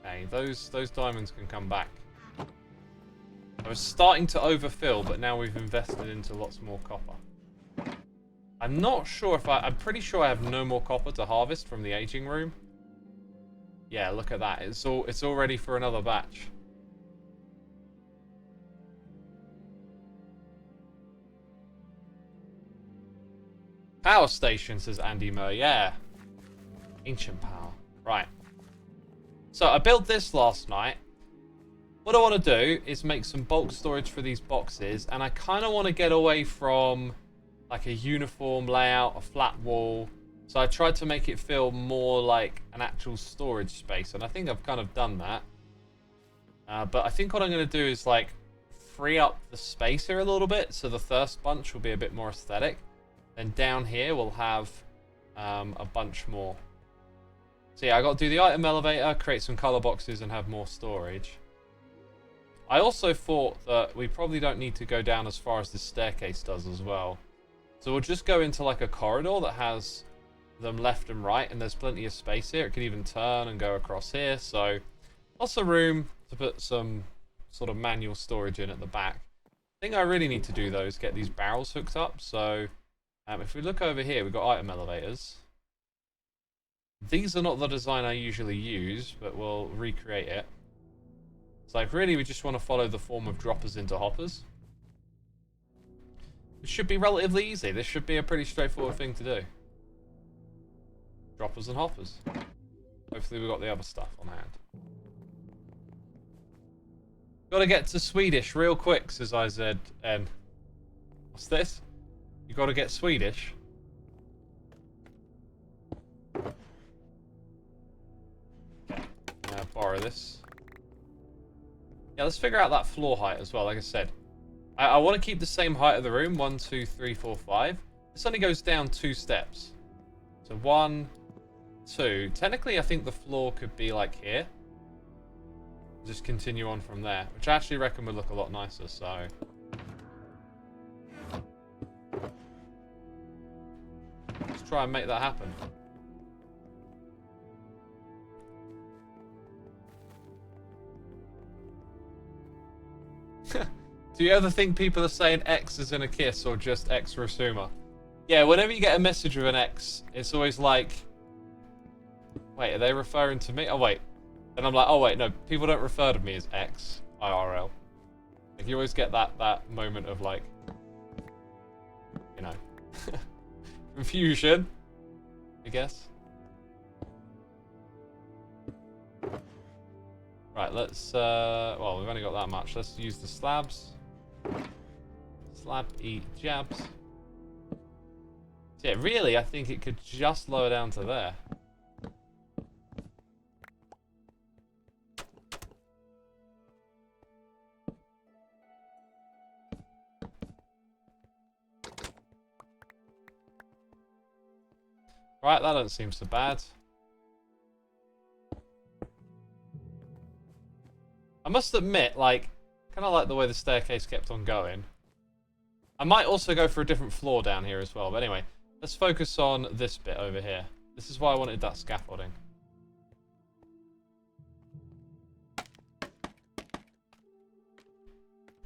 Okay, those diamonds can come back. I was starting to overfill, but now we've invested into lots more copper. I'm not sure if I'm pretty sure I have no more copper to harvest from the aging room. Yeah, look at that. It's all ready for another batch. Power station, says Andy Murr. Yeah. Ancient power. Right. So I built this last night. What I want to do is make some bulk storage for these boxes, and I kind of want to get away from like a uniform layout, a flat wall. So I tried to make it feel more like an actual storage space, and I think I've kind of done that. But I think what I'm going to do is like free up the space here a little bit, so the first bunch will be a bit more aesthetic. Then down here we'll have a bunch more. So yeah, I got to do the item elevator, create some color boxes, and have more storage. I also thought that we probably don't need to go down as far as this staircase does as well. So we'll just go into like a corridor that has them left and right, and there's plenty of space here. It could even turn and go across here, so lots of room to put some sort of manual storage in at the back. The thing I really need to do though is get these barrels hooked up. So if we look over here, we've got item elevators. These are not the design I usually use, but we'll recreate it. So like really we just want to follow the form of droppers into hoppers. It should be relatively easy. This should be a pretty straightforward thing to do. Droppers and hoppers. Hopefully we've got the other stuff on hand. Gotta get to Swedish real quick, says IZN. What's this? You gotta get Swedish. Okay, borrow this. Yeah, let's figure out that floor height as well. Like I said, I want to keep the same height of the room. 1, 2, 3, 4, 5. This only goes down 2 steps. So 1, 2. Technically, I think the floor could be like here. Just continue on from there, which I actually reckon would look a lot nicer. So let's try and make that happen. Do you ever think people are saying X is in a kiss or just Xisuma? Yeah, whenever you get a message with an X, it's always like, wait, are they referring to me? Oh, wait. And I'm like, oh, wait, no, people don't refer to me as X, IRL. Like, you always get that moment of, like, you know, confusion, I guess. Right, let's, well, we've only got that much. Let's use the slabs. Slab, eat, jabs. So yeah, really, I think it could just lower down to there. Right, that doesn't seem so bad. I must admit, like, kind of like the way the staircase kept on going. I might also go for a different floor down here as well. But anyway, let's focus on this bit over here. This is why I wanted that scaffolding.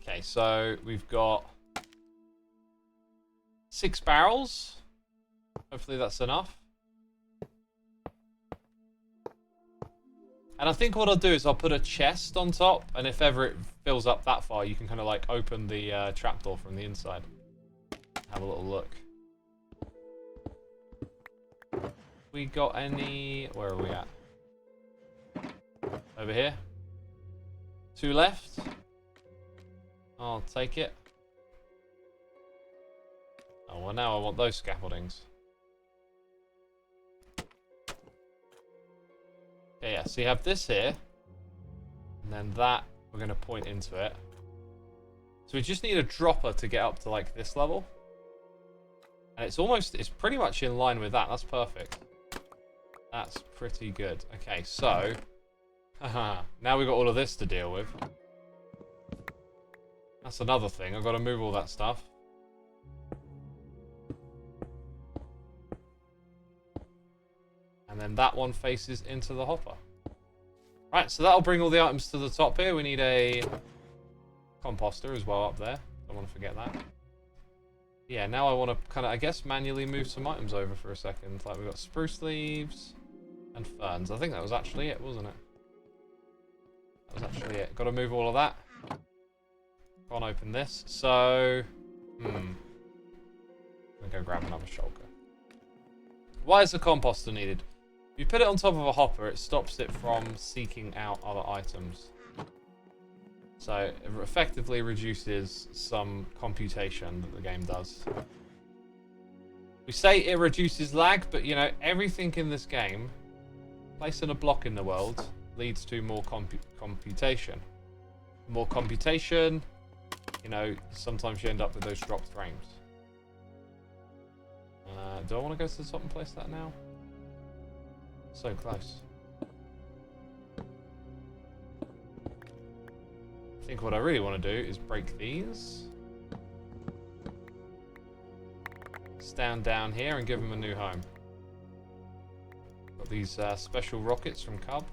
Okay, so we've got 6 barrels. Hopefully that's enough. And I think what I'll do is I'll put a chest on top, and if ever it fills up that far, you can kind of like open the trapdoor from the inside. Have a little look. We got any... Where are we at? Over here. 2 left. I'll take it. Oh, well now I want those scaffoldings. Okay, yeah, so you have this here, and then that, we're going to point into it. So we just need a dropper to get up to, like, this level. And it's pretty much in line with that. That's perfect. That's pretty good. Okay, so, now we've got all of this to deal with. That's another thing. I've got to move all that stuff. And then that one faces into the hopper. Right, so that'll bring all the items to the top here. We need a composter as well up there. Don't want to forget that. Yeah, now I want to kind of, I guess, manually move some items over for a second. Like we've got spruce leaves, And ferns. I think that was actually it, wasn't it? That was actually it. Got to move all of that. Can't open this. So, I'm gonna go grab another shulker. Why is the composter needed? If you put it on top of a hopper, it stops it from seeking out other items. So it effectively reduces some computation that the game does. We say it reduces lag, but you know, everything in this game, placing a block in the world, leads to more computation. More computation, you know, sometimes you end up with those dropped frames. Do I want to go to the top and place that now? So close. I think what I really want to do is break these. Stand down here and give them a new home. Got these special rockets from Cub.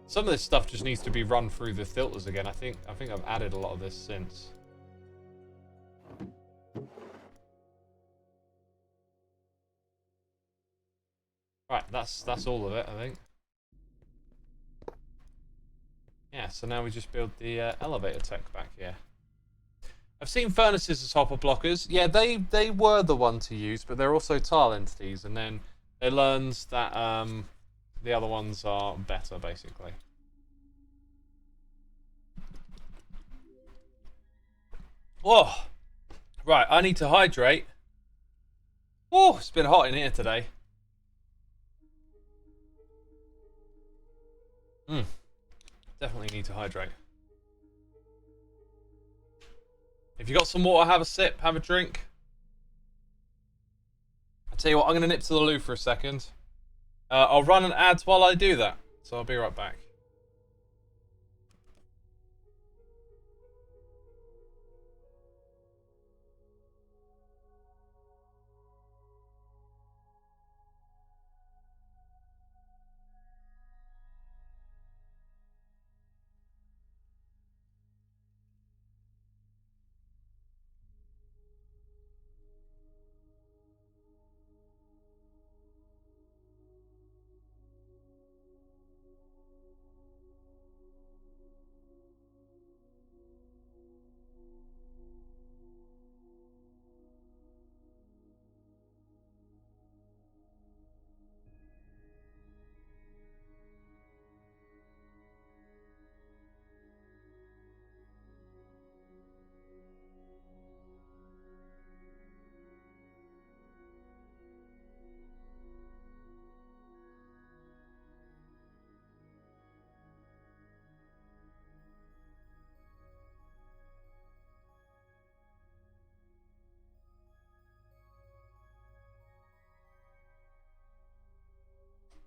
Some of this stuff just needs to be run through the filters again. I think I've added a lot of this since. Right, that's all of it, I think. Yeah, so now we just build the elevator tech back here. I've seen furnaces as hopper blockers. Yeah, they were the one to use, but they're also tile entities, and then it learns that the other ones are better, basically. Whoa! Right, I need to hydrate. Oh, it's been hot in here today. Definitely need to hydrate. If you got some water, have a sip, have a drink. I tell you what, I'm going to nip to the loo for a second. I'll run an ad while I do that, so I'll be right back.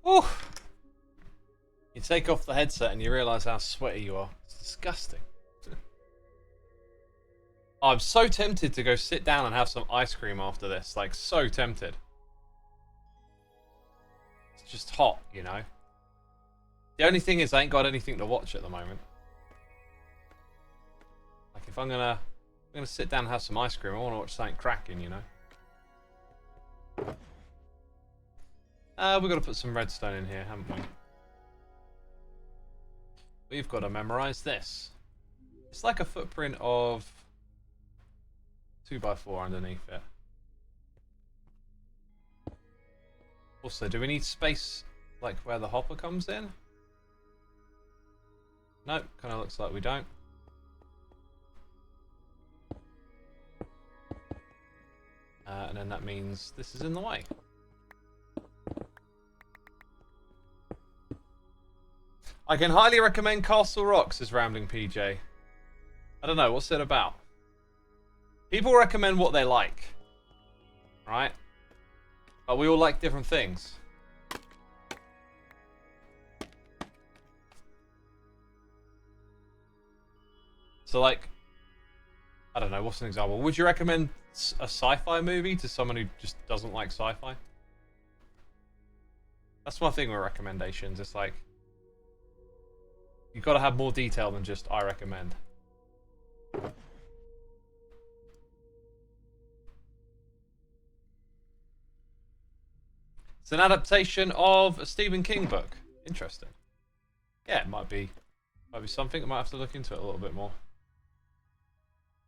Ooh. You take off the headset and you realise how sweaty you are. It's disgusting. I'm so tempted to go sit down and have some ice cream after this. Like, so tempted. It's just hot, you know. The only thing is I ain't got anything to watch at the moment. Like, if I'm gonna sit down and have some ice cream, I want to watch something cracking, you know. We've got to put some redstone in here, haven't we? We've got to memorize this. It's like a footprint of 2x4 underneath it. Also, do we need space like where the hopper comes in? Nope, kind of looks like we don't. And then that means this is in the way. I can highly recommend Castle Rock, says Rambling PJ. I don't know, what's it about? People recommend what they like. Right? But we all like different things. So like, I don't know, what's an example? Would you recommend a sci-fi movie to someone who just doesn't like sci-fi? That's my thing with recommendations. It's like, you've got to have more detail than just I recommend. It's an adaptation of a Stephen King book. Interesting. Yeah, it might be something. I might have to look into it a little bit more.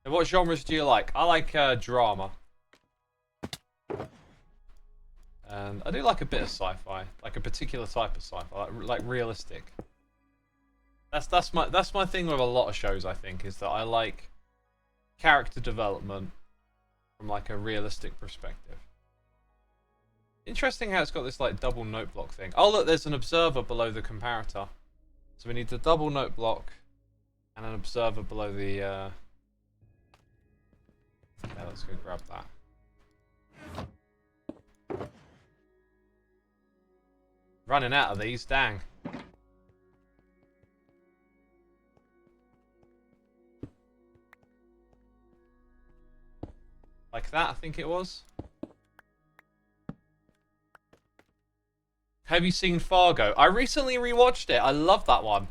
And what genres do you like? I like drama. And I do like a bit of sci-fi, like a particular type of sci-fi, like realistic. That's my thing with a lot of shows. I think is that I like character development from like a realistic perspective. Interesting how it's got this like double note block thing. Oh look, there's an observer below the comparator. So we need the double note block and an observer below the. Yeah, let's go grab that. Running out of these, dang. Like that, I think it was. Have you seen Fargo? I recently rewatched it. I love that one.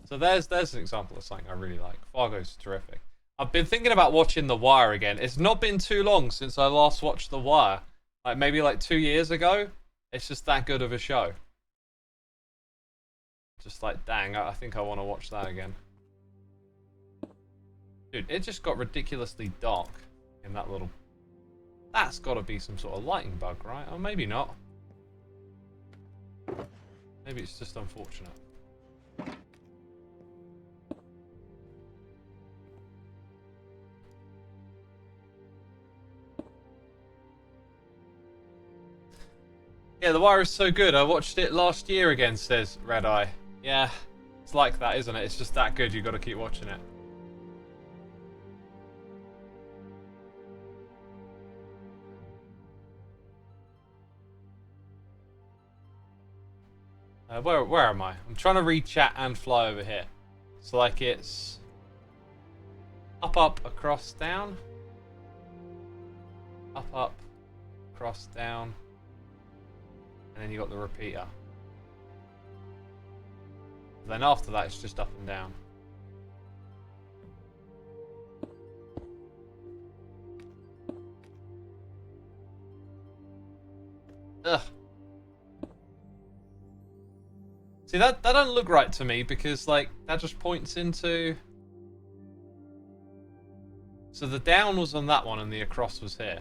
So there's an example of something I really like. Fargo's terrific. I've been thinking about watching The Wire again. It's not been too long since I last watched The Wire. Like maybe like 2 years ago. It's just that good of a show. Just like, dang, I think I want to watch that again. Dude, it just got ridiculously dark in that little... That's got to be some sort of lighting bug, right? Or maybe not. Maybe it's just unfortunate. Yeah, The Wire is so good. I watched it last year again, says Red Eye. Yeah, it's like that, isn't it? It's just that good. You've got to keep watching it. Where am I? I'm trying to read chat and fly over here. So like it's up, across, down. Up, across, down. And then you got the repeater. Then after that, it's just up and down. Ugh. See, that doesn't look right to me because, like, that just points into... So the down was on that one and the across was here.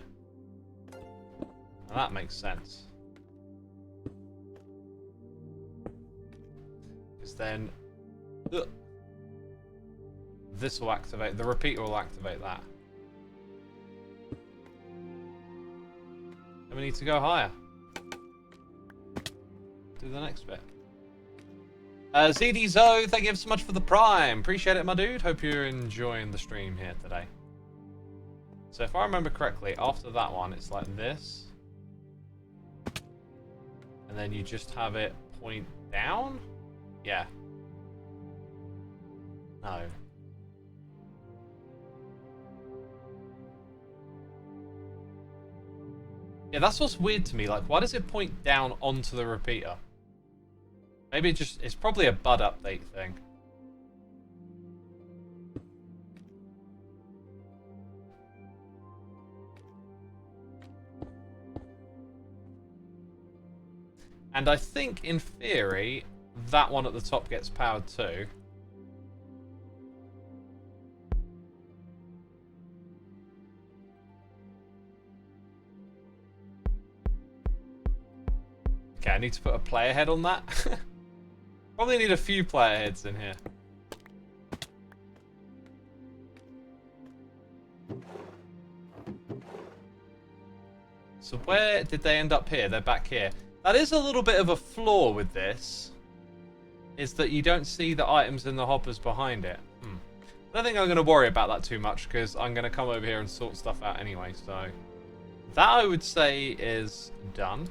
Now that makes sense. Because then... this will activate... The repeater will activate that. And we need to go higher. Do the next bit. ZDZO, thank you so much for the Prime. Appreciate it, my dude. Hope you're enjoying the stream here today. So if I remember correctly, after that one, it's like this. And then you just have it point down? Yeah. No. Yeah, that's what's weird to me. Like, why does it point down onto the repeater? Maybe it's probably a bud update thing. And I think, in theory, that one at the top gets powered too. Okay, I need to put a player head on that. Probably need a few player heads in here. So where did they end up here? They're back here. That is a little bit of a flaw with this. Is that you don't see the items in the hoppers behind it. I don't think I'm going to worry about that too much because I'm going to come over here and sort stuff out anyway. So that I would say is done.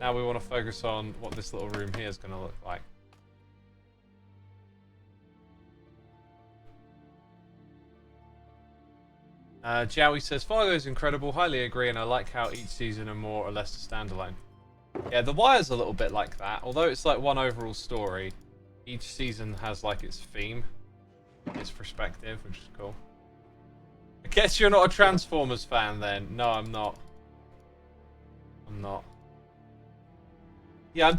Now we want to focus on what this little room here is going to look like. Jowie says, Fargo is incredible, highly agree, and I like how each season are more or less a standalone. Yeah, The Wire's a little bit like that. Although it's like one overall story, each season has like its theme, its perspective, which is cool. I guess you're not a Transformers fan then. No, I'm not. I'm not. Yeah,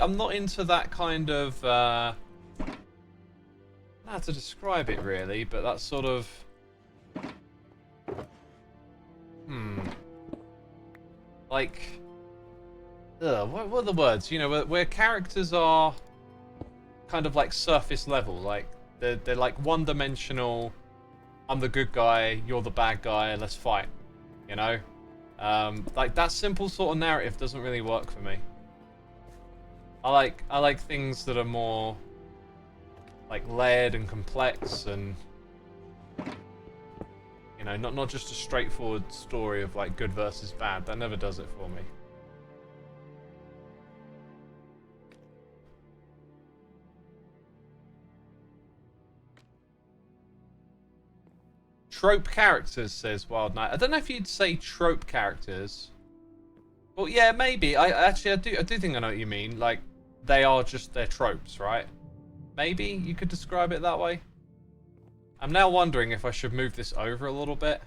I'm not into that kind of, I don't know how to describe it really, but that sort of, like, what are the words? You know, where characters are kind of like surface level, like they're like one-dimensional. I'm the good guy, you're the bad guy, let's fight. You know, like that simple sort of narrative doesn't really work for me. I like things that are more like layered and complex, and you know, not just a straightforward story of like good versus bad. That never does it for me. Trope characters, says Wild Knight. I don't know if you'd say trope characters. Well, yeah, maybe. I do think I know what you mean. Like, they are just their tropes, right? Maybe you could describe it that way. I'm now wondering if I should move this over a little bit.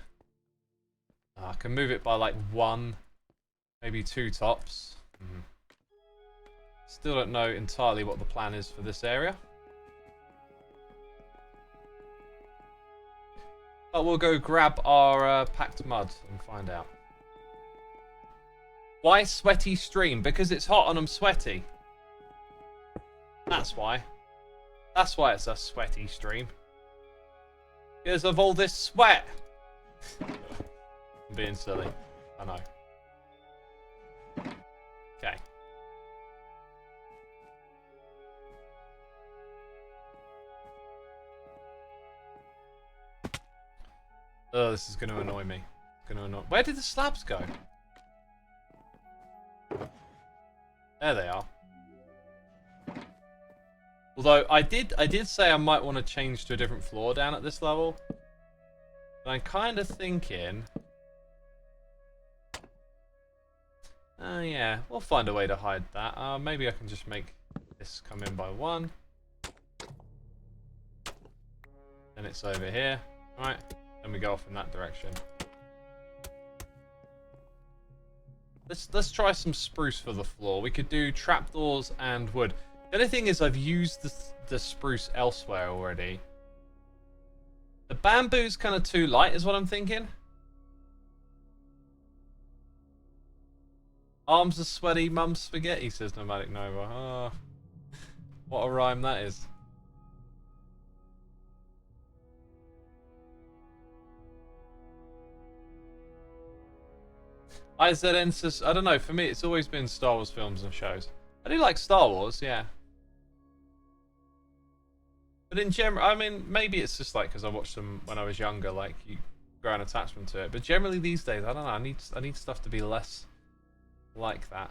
I can move it by like 1, maybe 2 tops. Still don't know entirely what the plan is for this area. But we'll go grab our packed mud and find out. Why sweaty stream? Because it's hot and I'm sweaty. That's why. That's why it's a sweaty stream. Because of all this sweat. I'm being silly. I know. Okay. Oh, this is going to annoy me. Where did the slabs go? There they are. Although I did say I might want to change to a different floor down at this level. But I'm kind of thinking, yeah, we'll find a way to hide that. Maybe I can just make this come in by 1. Then it's over here. Right. Then we go off in that direction. Let's try some spruce for the floor. We could do trapdoors and wood. The only thing is I've used the spruce elsewhere already. The bamboo's kind of too light is what I'm thinking. Arms are sweaty, mum's spaghetti, says Nomadic Nova. Oh, what a rhyme that is. IZN says, I don't know, for me it's always been Star Wars films and shows. I do like Star Wars, yeah. But in general, I mean, maybe it's just like because I watched them when I was younger, like you grow an attachment to it. But generally these days, I don't know, I need stuff to be less like that.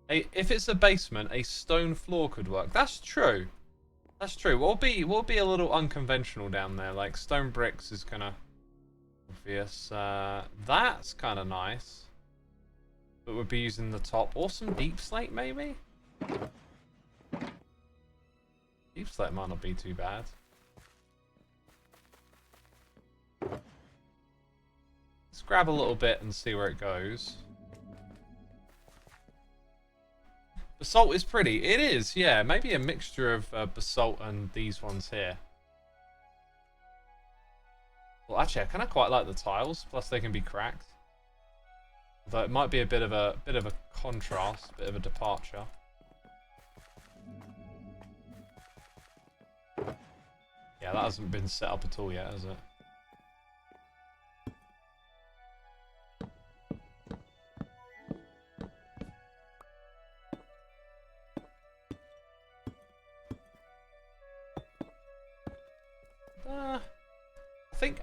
If it's a basement, a stone floor could work. That's true. That's true. We'll be a little unconventional down there. Like stone bricks is kind of obvious. That's kind of nice. But we'll be using the top or some deep slate maybe. Deep slate might not be too bad. Let's grab a little bit and see where it goes. Basalt is pretty. It is, yeah. Maybe a mixture of basalt and these ones here. Well, actually, I kind of quite like the tiles. Plus, they can be cracked. Although it might be a bit of a contrast, bit of a departure. Yeah, that hasn't been set up at all yet, has it?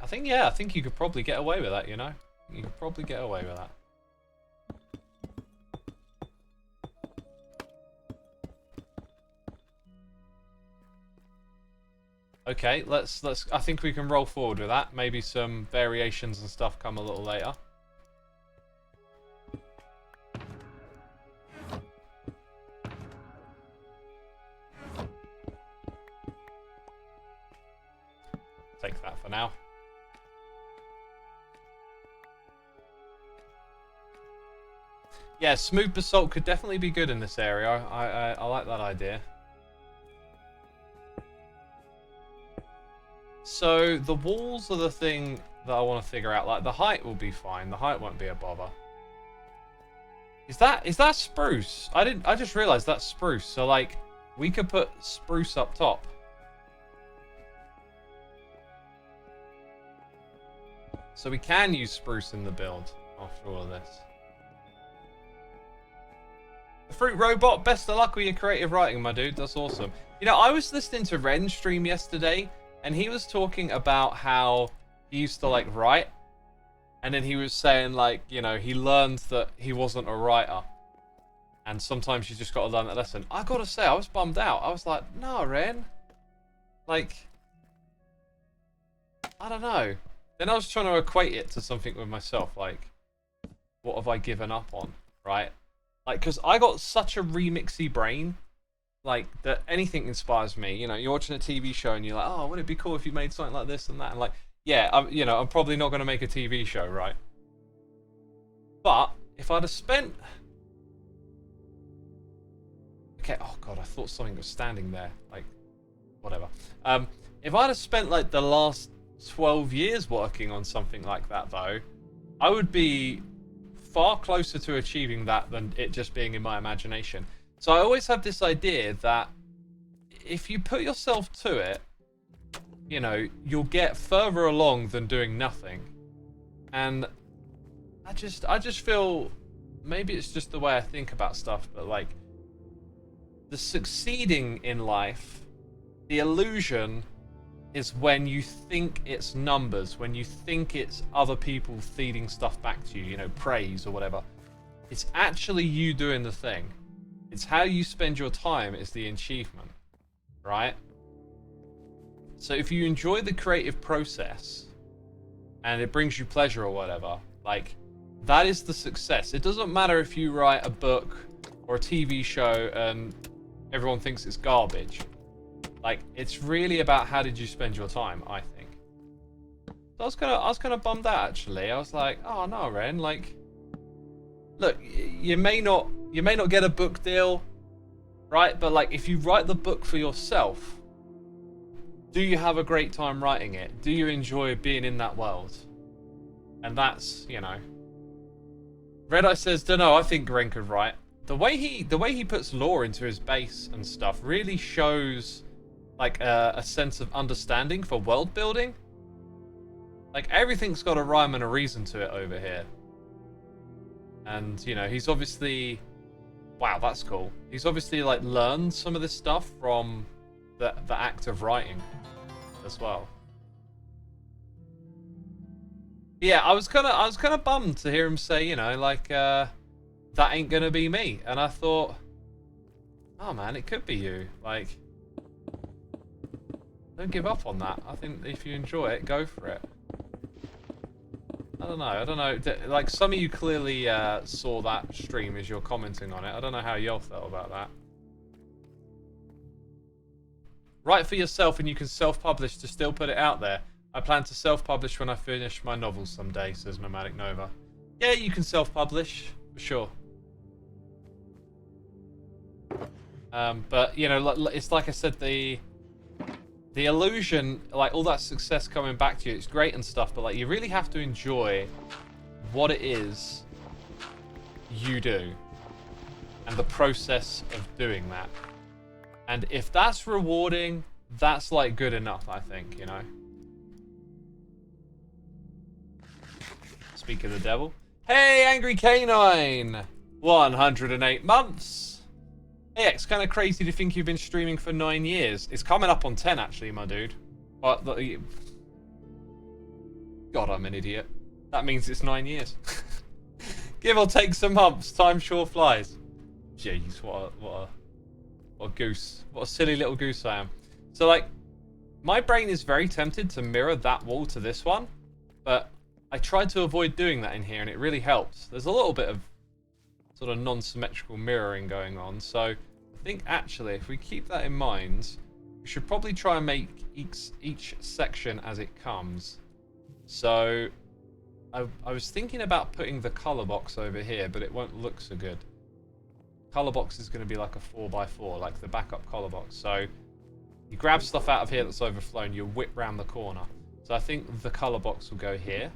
I think you could probably get away with that, you know? You could probably get away with that. Okay, let's I think we can roll forward with that. Maybe some variations and stuff come a little later. Take that for now. Yeah, smooth basalt could definitely be good in this area. I like that idea. So the walls are the thing that I want to figure out. Like the height will be fine. The height won't be a bother. Is that spruce? I just realized that's spruce. So like we could put spruce up top. So we can use spruce in the build after all of this. The Fruit Robot, best of luck with your creative writing, my dude. That's awesome. You know, I was listening to Ren's stream yesterday, and he was talking about how he used to, like, write. And then he was saying, like, you know, he learned that he wasn't a writer. And sometimes you just got to learn that lesson. I got to say, I was bummed out. I was like, no, Ren. Like, I don't know. Then I was trying to equate it to something with myself. Like, what have I given up on, right? Like, because I got such a remixy brain, like, that anything inspires me. You know, you're watching a TV show and you're like, oh, wouldn't it be cool if you made something like this and that? And like, yeah, I'm probably not going to make a TV show, right? But if I'd have spent... Okay, oh god, I thought something was standing there. Like, whatever. If I'd have spent, like, the last 12 years working on something like that, though, I would be far closer to achieving that than it just being in my imagination. So I always have this idea that if you put yourself to it, you know, you'll get further along than doing nothing. And I just feel, maybe it's just the way I think about stuff, but like, the succeeding in life, the illusion is when you think it's numbers, when you think it's other people feeding stuff back to you, you know, praise or whatever. It's actually you doing the thing. It's how you spend your time is the achievement, right? So if you enjoy the creative process and it brings you pleasure or whatever, like, that is the success. It doesn't matter if you write a book or a TV show and everyone thinks it's garbage. Like, it's really about how did you spend your time, I think. So I was kind of bummed out, actually. I was like, oh no, Ren, like, look, you may not get a book deal, right? But like, if you write the book for yourself, do you have a great time writing it? Do you enjoy being in that world? And that's, you know. Red Eye says, dunno, I think Ren could write. The way he puts lore into his base and stuff really shows like a sense of understanding for world building. Like, everything's got a rhyme and a reason to it over here. And, you know, he's obviously... Wow, that's cool. He's obviously, like, learned some of this stuff from the act of writing as well. Yeah, I was kind of bummed to hear him say, you know, like, that ain't gonna be me. And I thought, oh man, it could be you. Like, don't give up on that. I think if you enjoy it, go for it. I don't know. Like, some of you clearly saw that stream as you're commenting on it. I don't know how y'all felt about that. Write for yourself and you can self-publish to still put it out there. I plan to self-publish when I finish my novels someday, says Nomadic Nova. Yeah, you can self-publish, for sure. But, you know, it's like I said, the illusion, like, all that success coming back to you, it's great and stuff, but, like, you really have to enjoy what it is you do and the process of doing that. And if that's rewarding, that's, like, good enough, I think, you know? Speak of the devil. Hey, Angry Canine! 108 months! Hey, it's kind of crazy to think you've been streaming for 9 years. It's coming up on 10, actually, my dude. But God, I'm an idiot. That means it's 9 years. Give or take some months. Time sure flies. Jeez, what a goose. What a silly little goose I am. So, like, my brain is very tempted to mirror that wall to this one, but I tried to avoid doing that in here, and it really helps. There's a little bit of sort of non-symmetrical mirroring going on, so I think actually if we keep that in mind, we should probably try and make each section as it comes. So I was thinking about putting the color box over here, but it won't look so good. Color box is going to be like a 4x4, like the backup color box. So you grab stuff out of here that's overflown, you whip round the corner. So I think the color box will go here.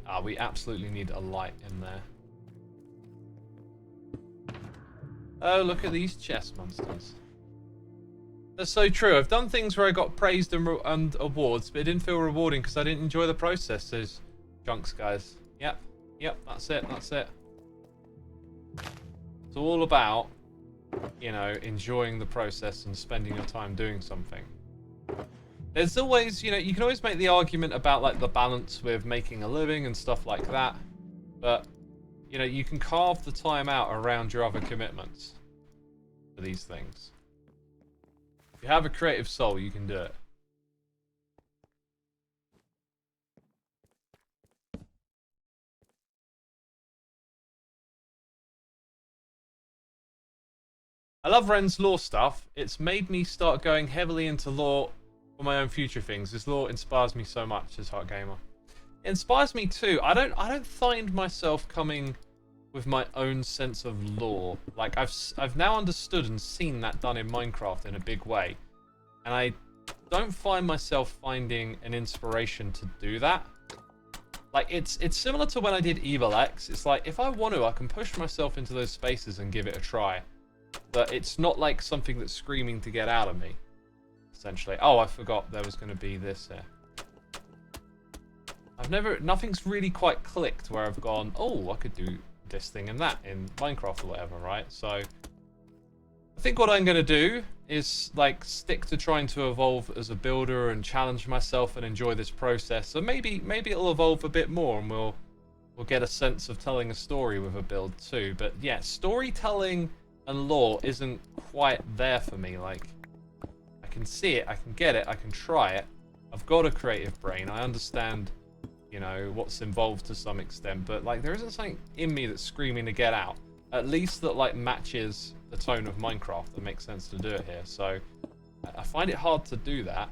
Ah, we absolutely need a light in there. Oh, look at these chess monsters. That's so true. I've done things where I got praised and awards, but it didn't feel rewarding because I didn't enjoy the process. Those chunks, guys. Yep, that's it, that's it. It's all about, you know, enjoying the process and spending your time doing something. There's always, you know, you can always make the argument about, like, the balance with making a living and stuff like that. But, you know, you can carve the time out around your other commitments for these things. If you have a creative soul, you can do it. I love Ren's lore stuff. It's made me start going heavily into lore for my own future things. This lore inspires me so much as Heart Gamer. It inspires me too. I don't find myself coming with my own sense of lore. Like I've now understood and seen that done in Minecraft in a big way. And I don't find myself finding an inspiration to do that. Like it's similar to when I did Evil X. It's like if I want to, I can push myself into those spaces and give it a try. But it's not like something that's screaming to get out of me. Essentially. Oh, I forgot there was going to be this here. Nothing's really quite clicked where I've gone, oh, I could do this thing and that in Minecraft or whatever, right? So I think what I'm going to do is like stick to trying to evolve as a builder and challenge myself and enjoy this process. So maybe it'll evolve a bit more and we'll get a sense of telling a story with a build too. But yeah, storytelling and lore isn't quite there for me. Like I can see it, I can get it, I can try it. I've got a creative brain. I understand, you know, what's involved to some extent, but like there isn't something in me that's screaming to get out. At least that like matches the tone of Minecraft that makes sense to do it here. So I find it hard to do that.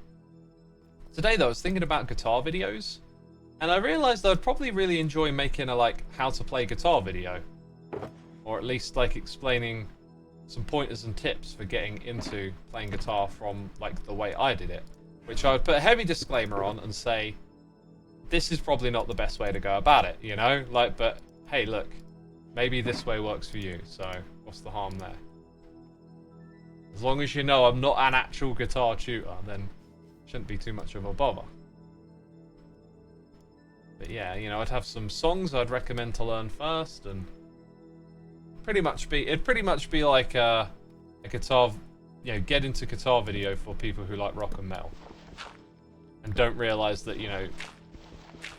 Today though, I was thinking about guitar videos, and I realized I'd probably really enjoy making a like how to play guitar video, or at least like explaining some pointers and tips for getting into playing guitar from like the way I did it, which I would put a heavy disclaimer on and say this is probably not the best way to go about it, you know, like, but hey, look, maybe this way works for you, so what's the harm there? As long as you know I'm not an actual guitar tutor, then it shouldn't be too much of a bother. But yeah, you know, I'd have some songs I'd recommend to learn first, and it'd pretty much be like a guitar, you know, get into guitar video for people who like rock and metal and don't realize that, you know,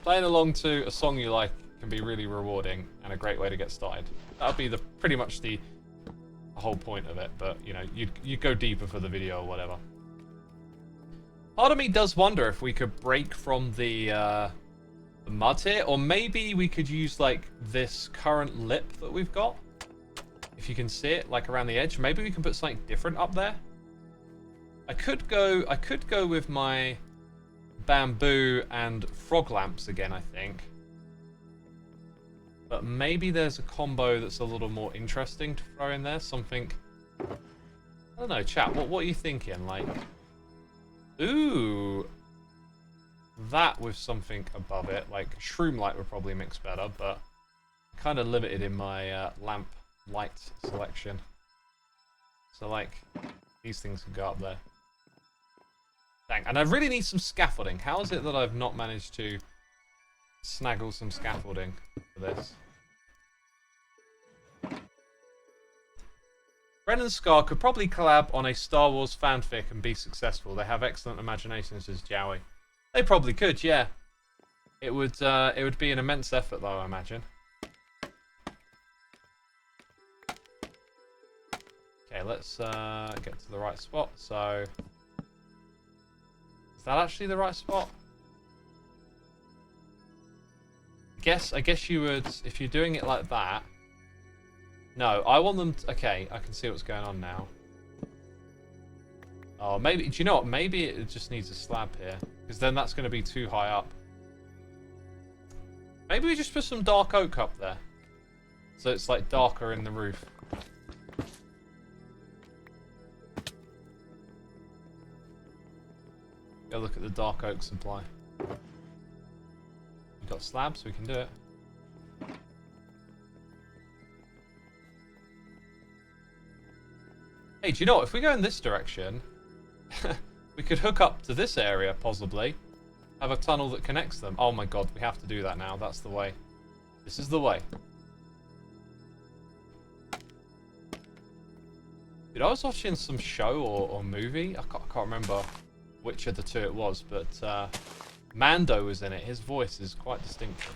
playing along to a song you like can be really rewarding and a great way to get started. That would be pretty much the whole point of it, but you know, you'd go deeper for the video or whatever. Part of me does wonder if we could break from the mud here, or maybe we could use like this current lip that we've got. If you can see it, like around the edge, maybe we can put something different up there. I could go with my bamboo and frog lamps again, I think. But maybe there's a combo that's a little more interesting to throw in there. Something, I don't know, chat. What are you thinking? Like, ooh, that with something above it, like shroom light would probably mix better, but kind of limited in my lamp light selection. So like these things can go up there. Dang, and I really need some scaffolding. How is it that I've not managed to snaggle some scaffolding for this? Ren and Scar could probably collab on a Star Wars fanfic and be successful. They have excellent imaginations as Jowie. They probably could, yeah. It would be an immense effort though, I imagine. Okay, let's get to the right spot. So, is that actually the right spot? I guess you would, if you're doing it like that. No, I want them to, okay, I can see what's going on now. Oh, maybe, do you know what? Maybe it just needs a slab here. Because then that's going to be too high up. Maybe we just put some dark oak up there. So it's like darker in the roof. Go look at the dark oak supply. We've got slabs, we can do it. Hey, do you know what? If we go in this direction, we could hook up to this area, possibly. Have a tunnel that connects them. Oh my god, we have to do that now. That's the way. This is the way. Dude, I was watching some show or movie. I can't remember which of the two it was, but Mando was in it. His voice is quite distinctive.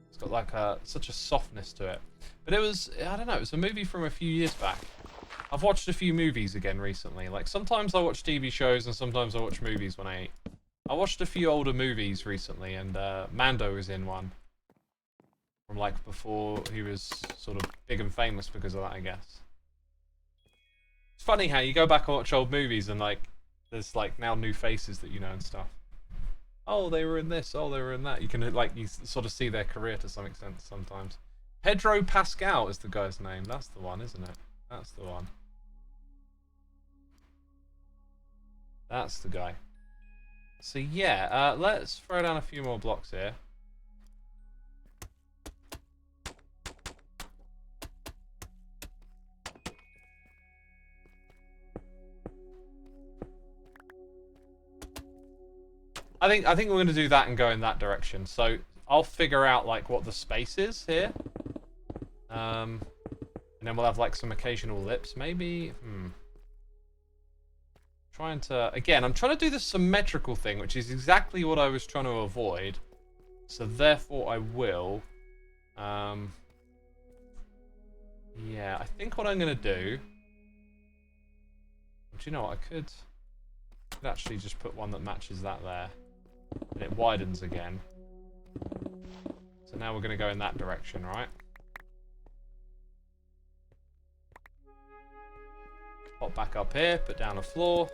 It's got like such a softness to it. But it was, I don't know, it was a movie from a few years back. I've watched a few movies again recently. Like, sometimes I watch TV shows and sometimes I watch movies when I eat. I watched a few older movies recently, and Mando was in one. From, like, before he was sort of big and famous because of that, I guess. It's funny how you go back and watch old movies and, like, there's, like, now new faces that you know and stuff. Oh, they were in this. Oh, they were in that. You can, like, you sort of see their career to some extent sometimes. Pedro Pascal is the guy's name. That's the one, isn't it? That's the one. That's the guy. So yeah, let's throw down a few more blocks here. I think we're going to do that and go in that direction. So I'll figure out like what the space is here. And then we'll have like some occasional lips maybe. Trying to, again, I'm trying to do the symmetrical thing, which is exactly what I was trying to avoid. So therefore I will. Yeah, I think what I'm going to do... Do you know what, I could actually just put one that matches that there. And it widens again. So now we're going to go in that direction, right? Pop back up here, put down a floor.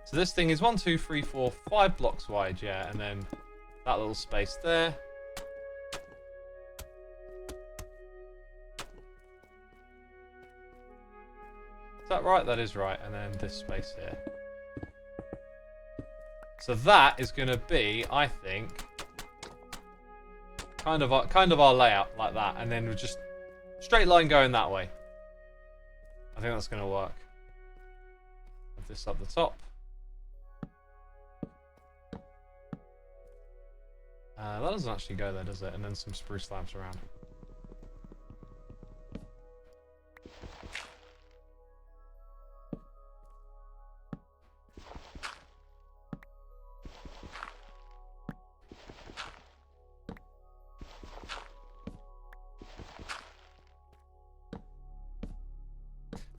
So this thing is 1, 2, 3, 4, 5 blocks wide, yeah, and then that little space there. Is that right? That is right, and then this space here. So that is going to be, I think, kind of our layout like that, and then we're just straight line going that way. I think that's going to work. Have this up the top. That doesn't actually go there, does it? And then some spruce slabs around.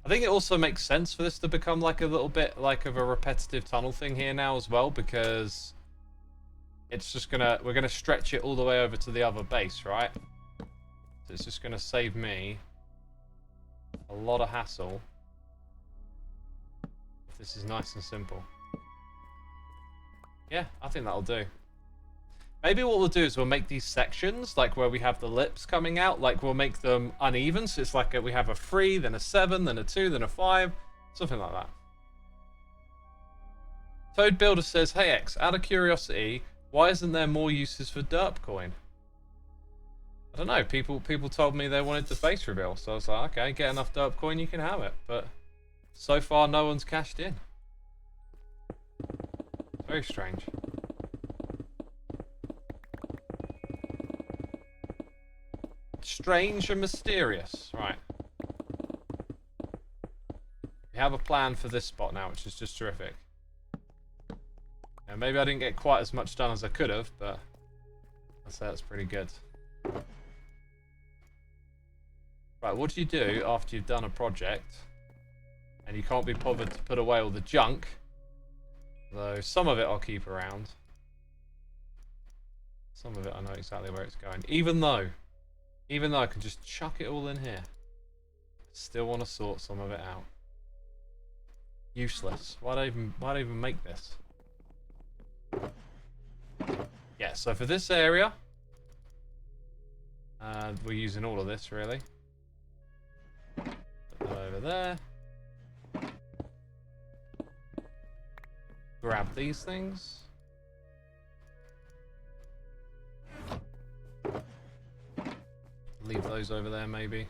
I think it also makes sense for this to become like a little bit like of a repetitive tunnel thing here now as well, because it's just we're gonna stretch it all the way over to the other base, right? So it's just gonna save me a lot of hassle if this is nice and simple. Yeah, I think that'll do. Maybe what we'll do is we'll make these sections, like where we have the lips coming out, like we'll make them uneven, so it's like we have a 3, then a 7, then a 2, then a 5, something like that. Toad Builder says, hey X, out of curiosity, why isn't there more uses for derp coin? I don't know, people told me they wanted the face reveal, so I was like, okay, get enough derp coin, you can have it, but so far no one's cashed in. Very strange. Strange and mysterious. Right. We have a plan for this spot now, which is just terrific. Yeah, maybe I didn't get quite as much done as I could have, but I'd say that's pretty good. Right, what do you do after you've done a project and you can't be bothered to put away all the junk? Though some of it I'll keep around. Some of it I know exactly where it's going. Even though I can just chuck it all in here. Still want to sort some of it out. Useless. Why'd I even make this? Yeah, so for this area, we're using all of this really. Put that over there. Grab these things. Leave those over there maybe.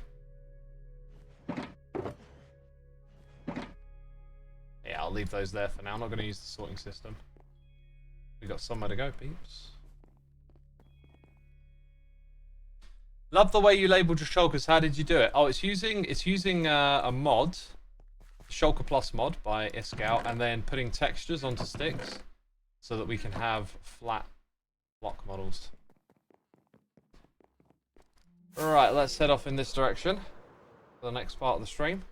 Yeah, I'll leave those there for now. I'm not going to use the sorting system. We got somewhere to go, peeps. Love the way you labeled your shulkers. How did you do it? Oh, it's using a mod, Shulker Plus mod by Iscout, and then putting textures onto sticks so that we can have flat block models. Alright, let's head off in this direction for the next part of the stream.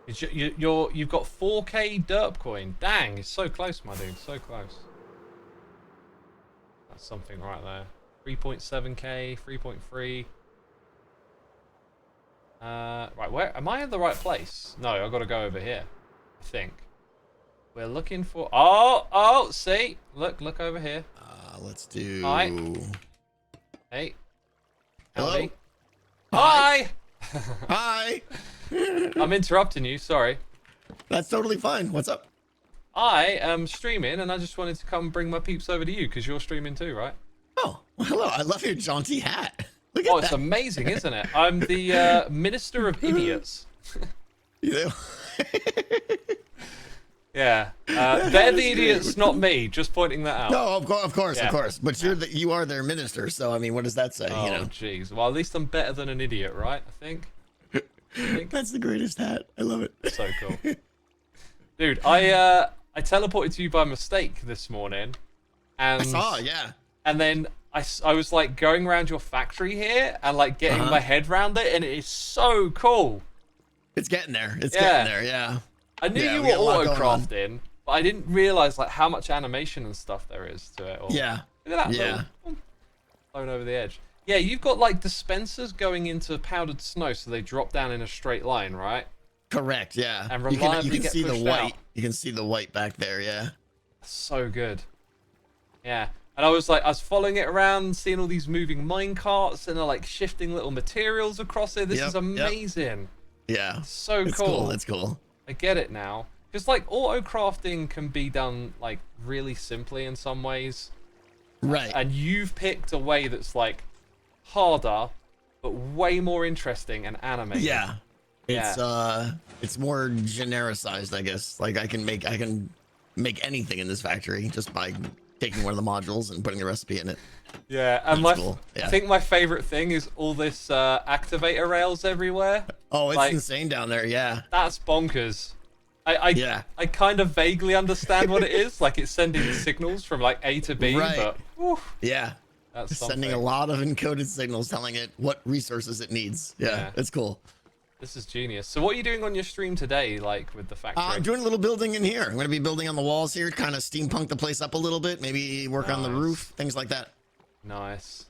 You've got 4K derp coin. Dang, it's so close, my dude. So close. That's something right there. 3.7K, 3.3. Right, where am I in the right place? No, I've got to go over here. I think we're looking for. Oh, see, look over here. Let's do. Hi. Hey. Hello. Howdy. Hi. Hi. I'm interrupting you. Sorry. That's totally fine. What's up? I am streaming, and I just wanted to come bring my peeps over to you because you're streaming too, right? Oh, well, hello. I love your jaunty hat. Look at Oh, it's that. amazing, isn't it? I'm the Minister of Idiots. You know? Yeah, they're the idiots, not me. Just pointing that out. No, of course. Yeah. But you are their minister, so I mean, what does that say? Oh, You know, jeez. Well, at least I'm better than an idiot, right? I think. that's the greatest hat. I love it. So cool. Dude, I teleported to you by mistake this morning, and I saw, yeah. and then I was like going around your factory here and like getting my head around it, and it is so cool. It's getting there. It's Yeah. getting there. Yeah. I knew Yeah, you we got a were lot going on. auto-crafting, but I didn't realize like how much animation and stuff there is to it. All. Yeah. Look at that. Yeah. Little, thrown over the edge. Yeah, you've got like dispensers going into powdered snow, so they drop down in a straight line, right? Correct. Yeah. And you reliably can get see the pushed white. out. You can see the white back there. Yeah. So good. Yeah. And I was following it around, seeing all these moving mine carts, and they're like shifting little materials across it. This is amazing. Yeah. So It's cool. cool. It's cool. I get it now. Because like auto crafting can be done like really simply in some ways. Right. And you've picked a way that's like harder, but way more interesting and animated. Yeah. It's more genericized, I guess. Like I can make anything in this factory just by taking one of the modules and putting the recipe in it. Yeah, and That's cool. Yeah. I think my favorite thing is all this activator rails everywhere. Oh, it's like, insane down there. Yeah. That's bonkers. I kind of vaguely understand what it is. Like it's sending signals from like A to B, Right. but whew, Yeah. that's Sending a something. lot of encoded signals telling it what resources it needs. Yeah. Yeah. It's cool. This is genius. So what are you doing on your stream today, like with the factory? I'm doing a little building in here. I'm going to be building on the walls here, kind of steampunk the place up a little bit, maybe work on the Nice. roof, things like that. Nice.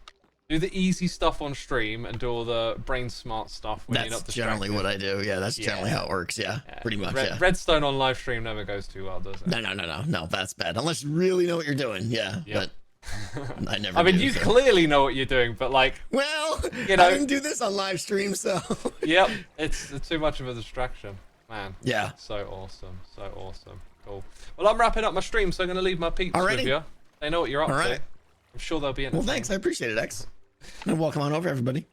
Do the easy stuff on stream and do all the brain smart stuff when you're not That's distracted. generally what I do. Yeah, that's generally how it works. Yeah, pretty much. Yeah. Redstone on live stream never goes too well, does it? No, that's bad. Unless you really know what you're doing. Yeah, Yep. but I never I mean, do, you so. clearly know what you're doing, but like, Well, You know- I didn't do this on live stream, so. yep, it's too much of a distraction. Man. Yeah. So awesome. So awesome. Cool. Well, I'm wrapping up my stream, so I'm going to leave my peeps Alrighty. with you. They know what you're up All right. to. I'm sure they'll be Well, entertained. thanks. I appreciate it, X. And welcome on over, everybody.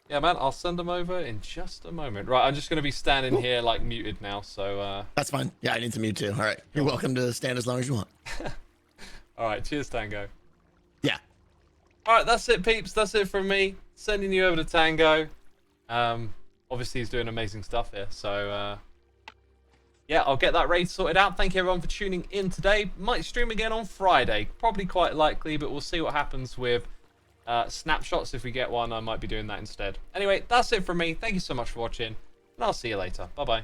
Yeah, man, I'll send them over in just a moment. Right, I'm just going to be standing here, like, muted now, so, That's fine. Yeah, I need to mute too. All right. You're welcome to stand as long as you want. Alright, cheers, Tango. Yeah. Alright, that's it, peeps. That's it from me. Sending you over to Tango. Obviously, he's doing amazing stuff here, so, yeah, I'll get that raid sorted out. Thank you, everyone, for tuning in today. Might stream again on Friday. Probably quite likely, but we'll see what happens with snapshots. If we get one, I might be doing that instead. Anyway, that's it from me. Thank you so much for watching, and I'll see you later. Bye-bye.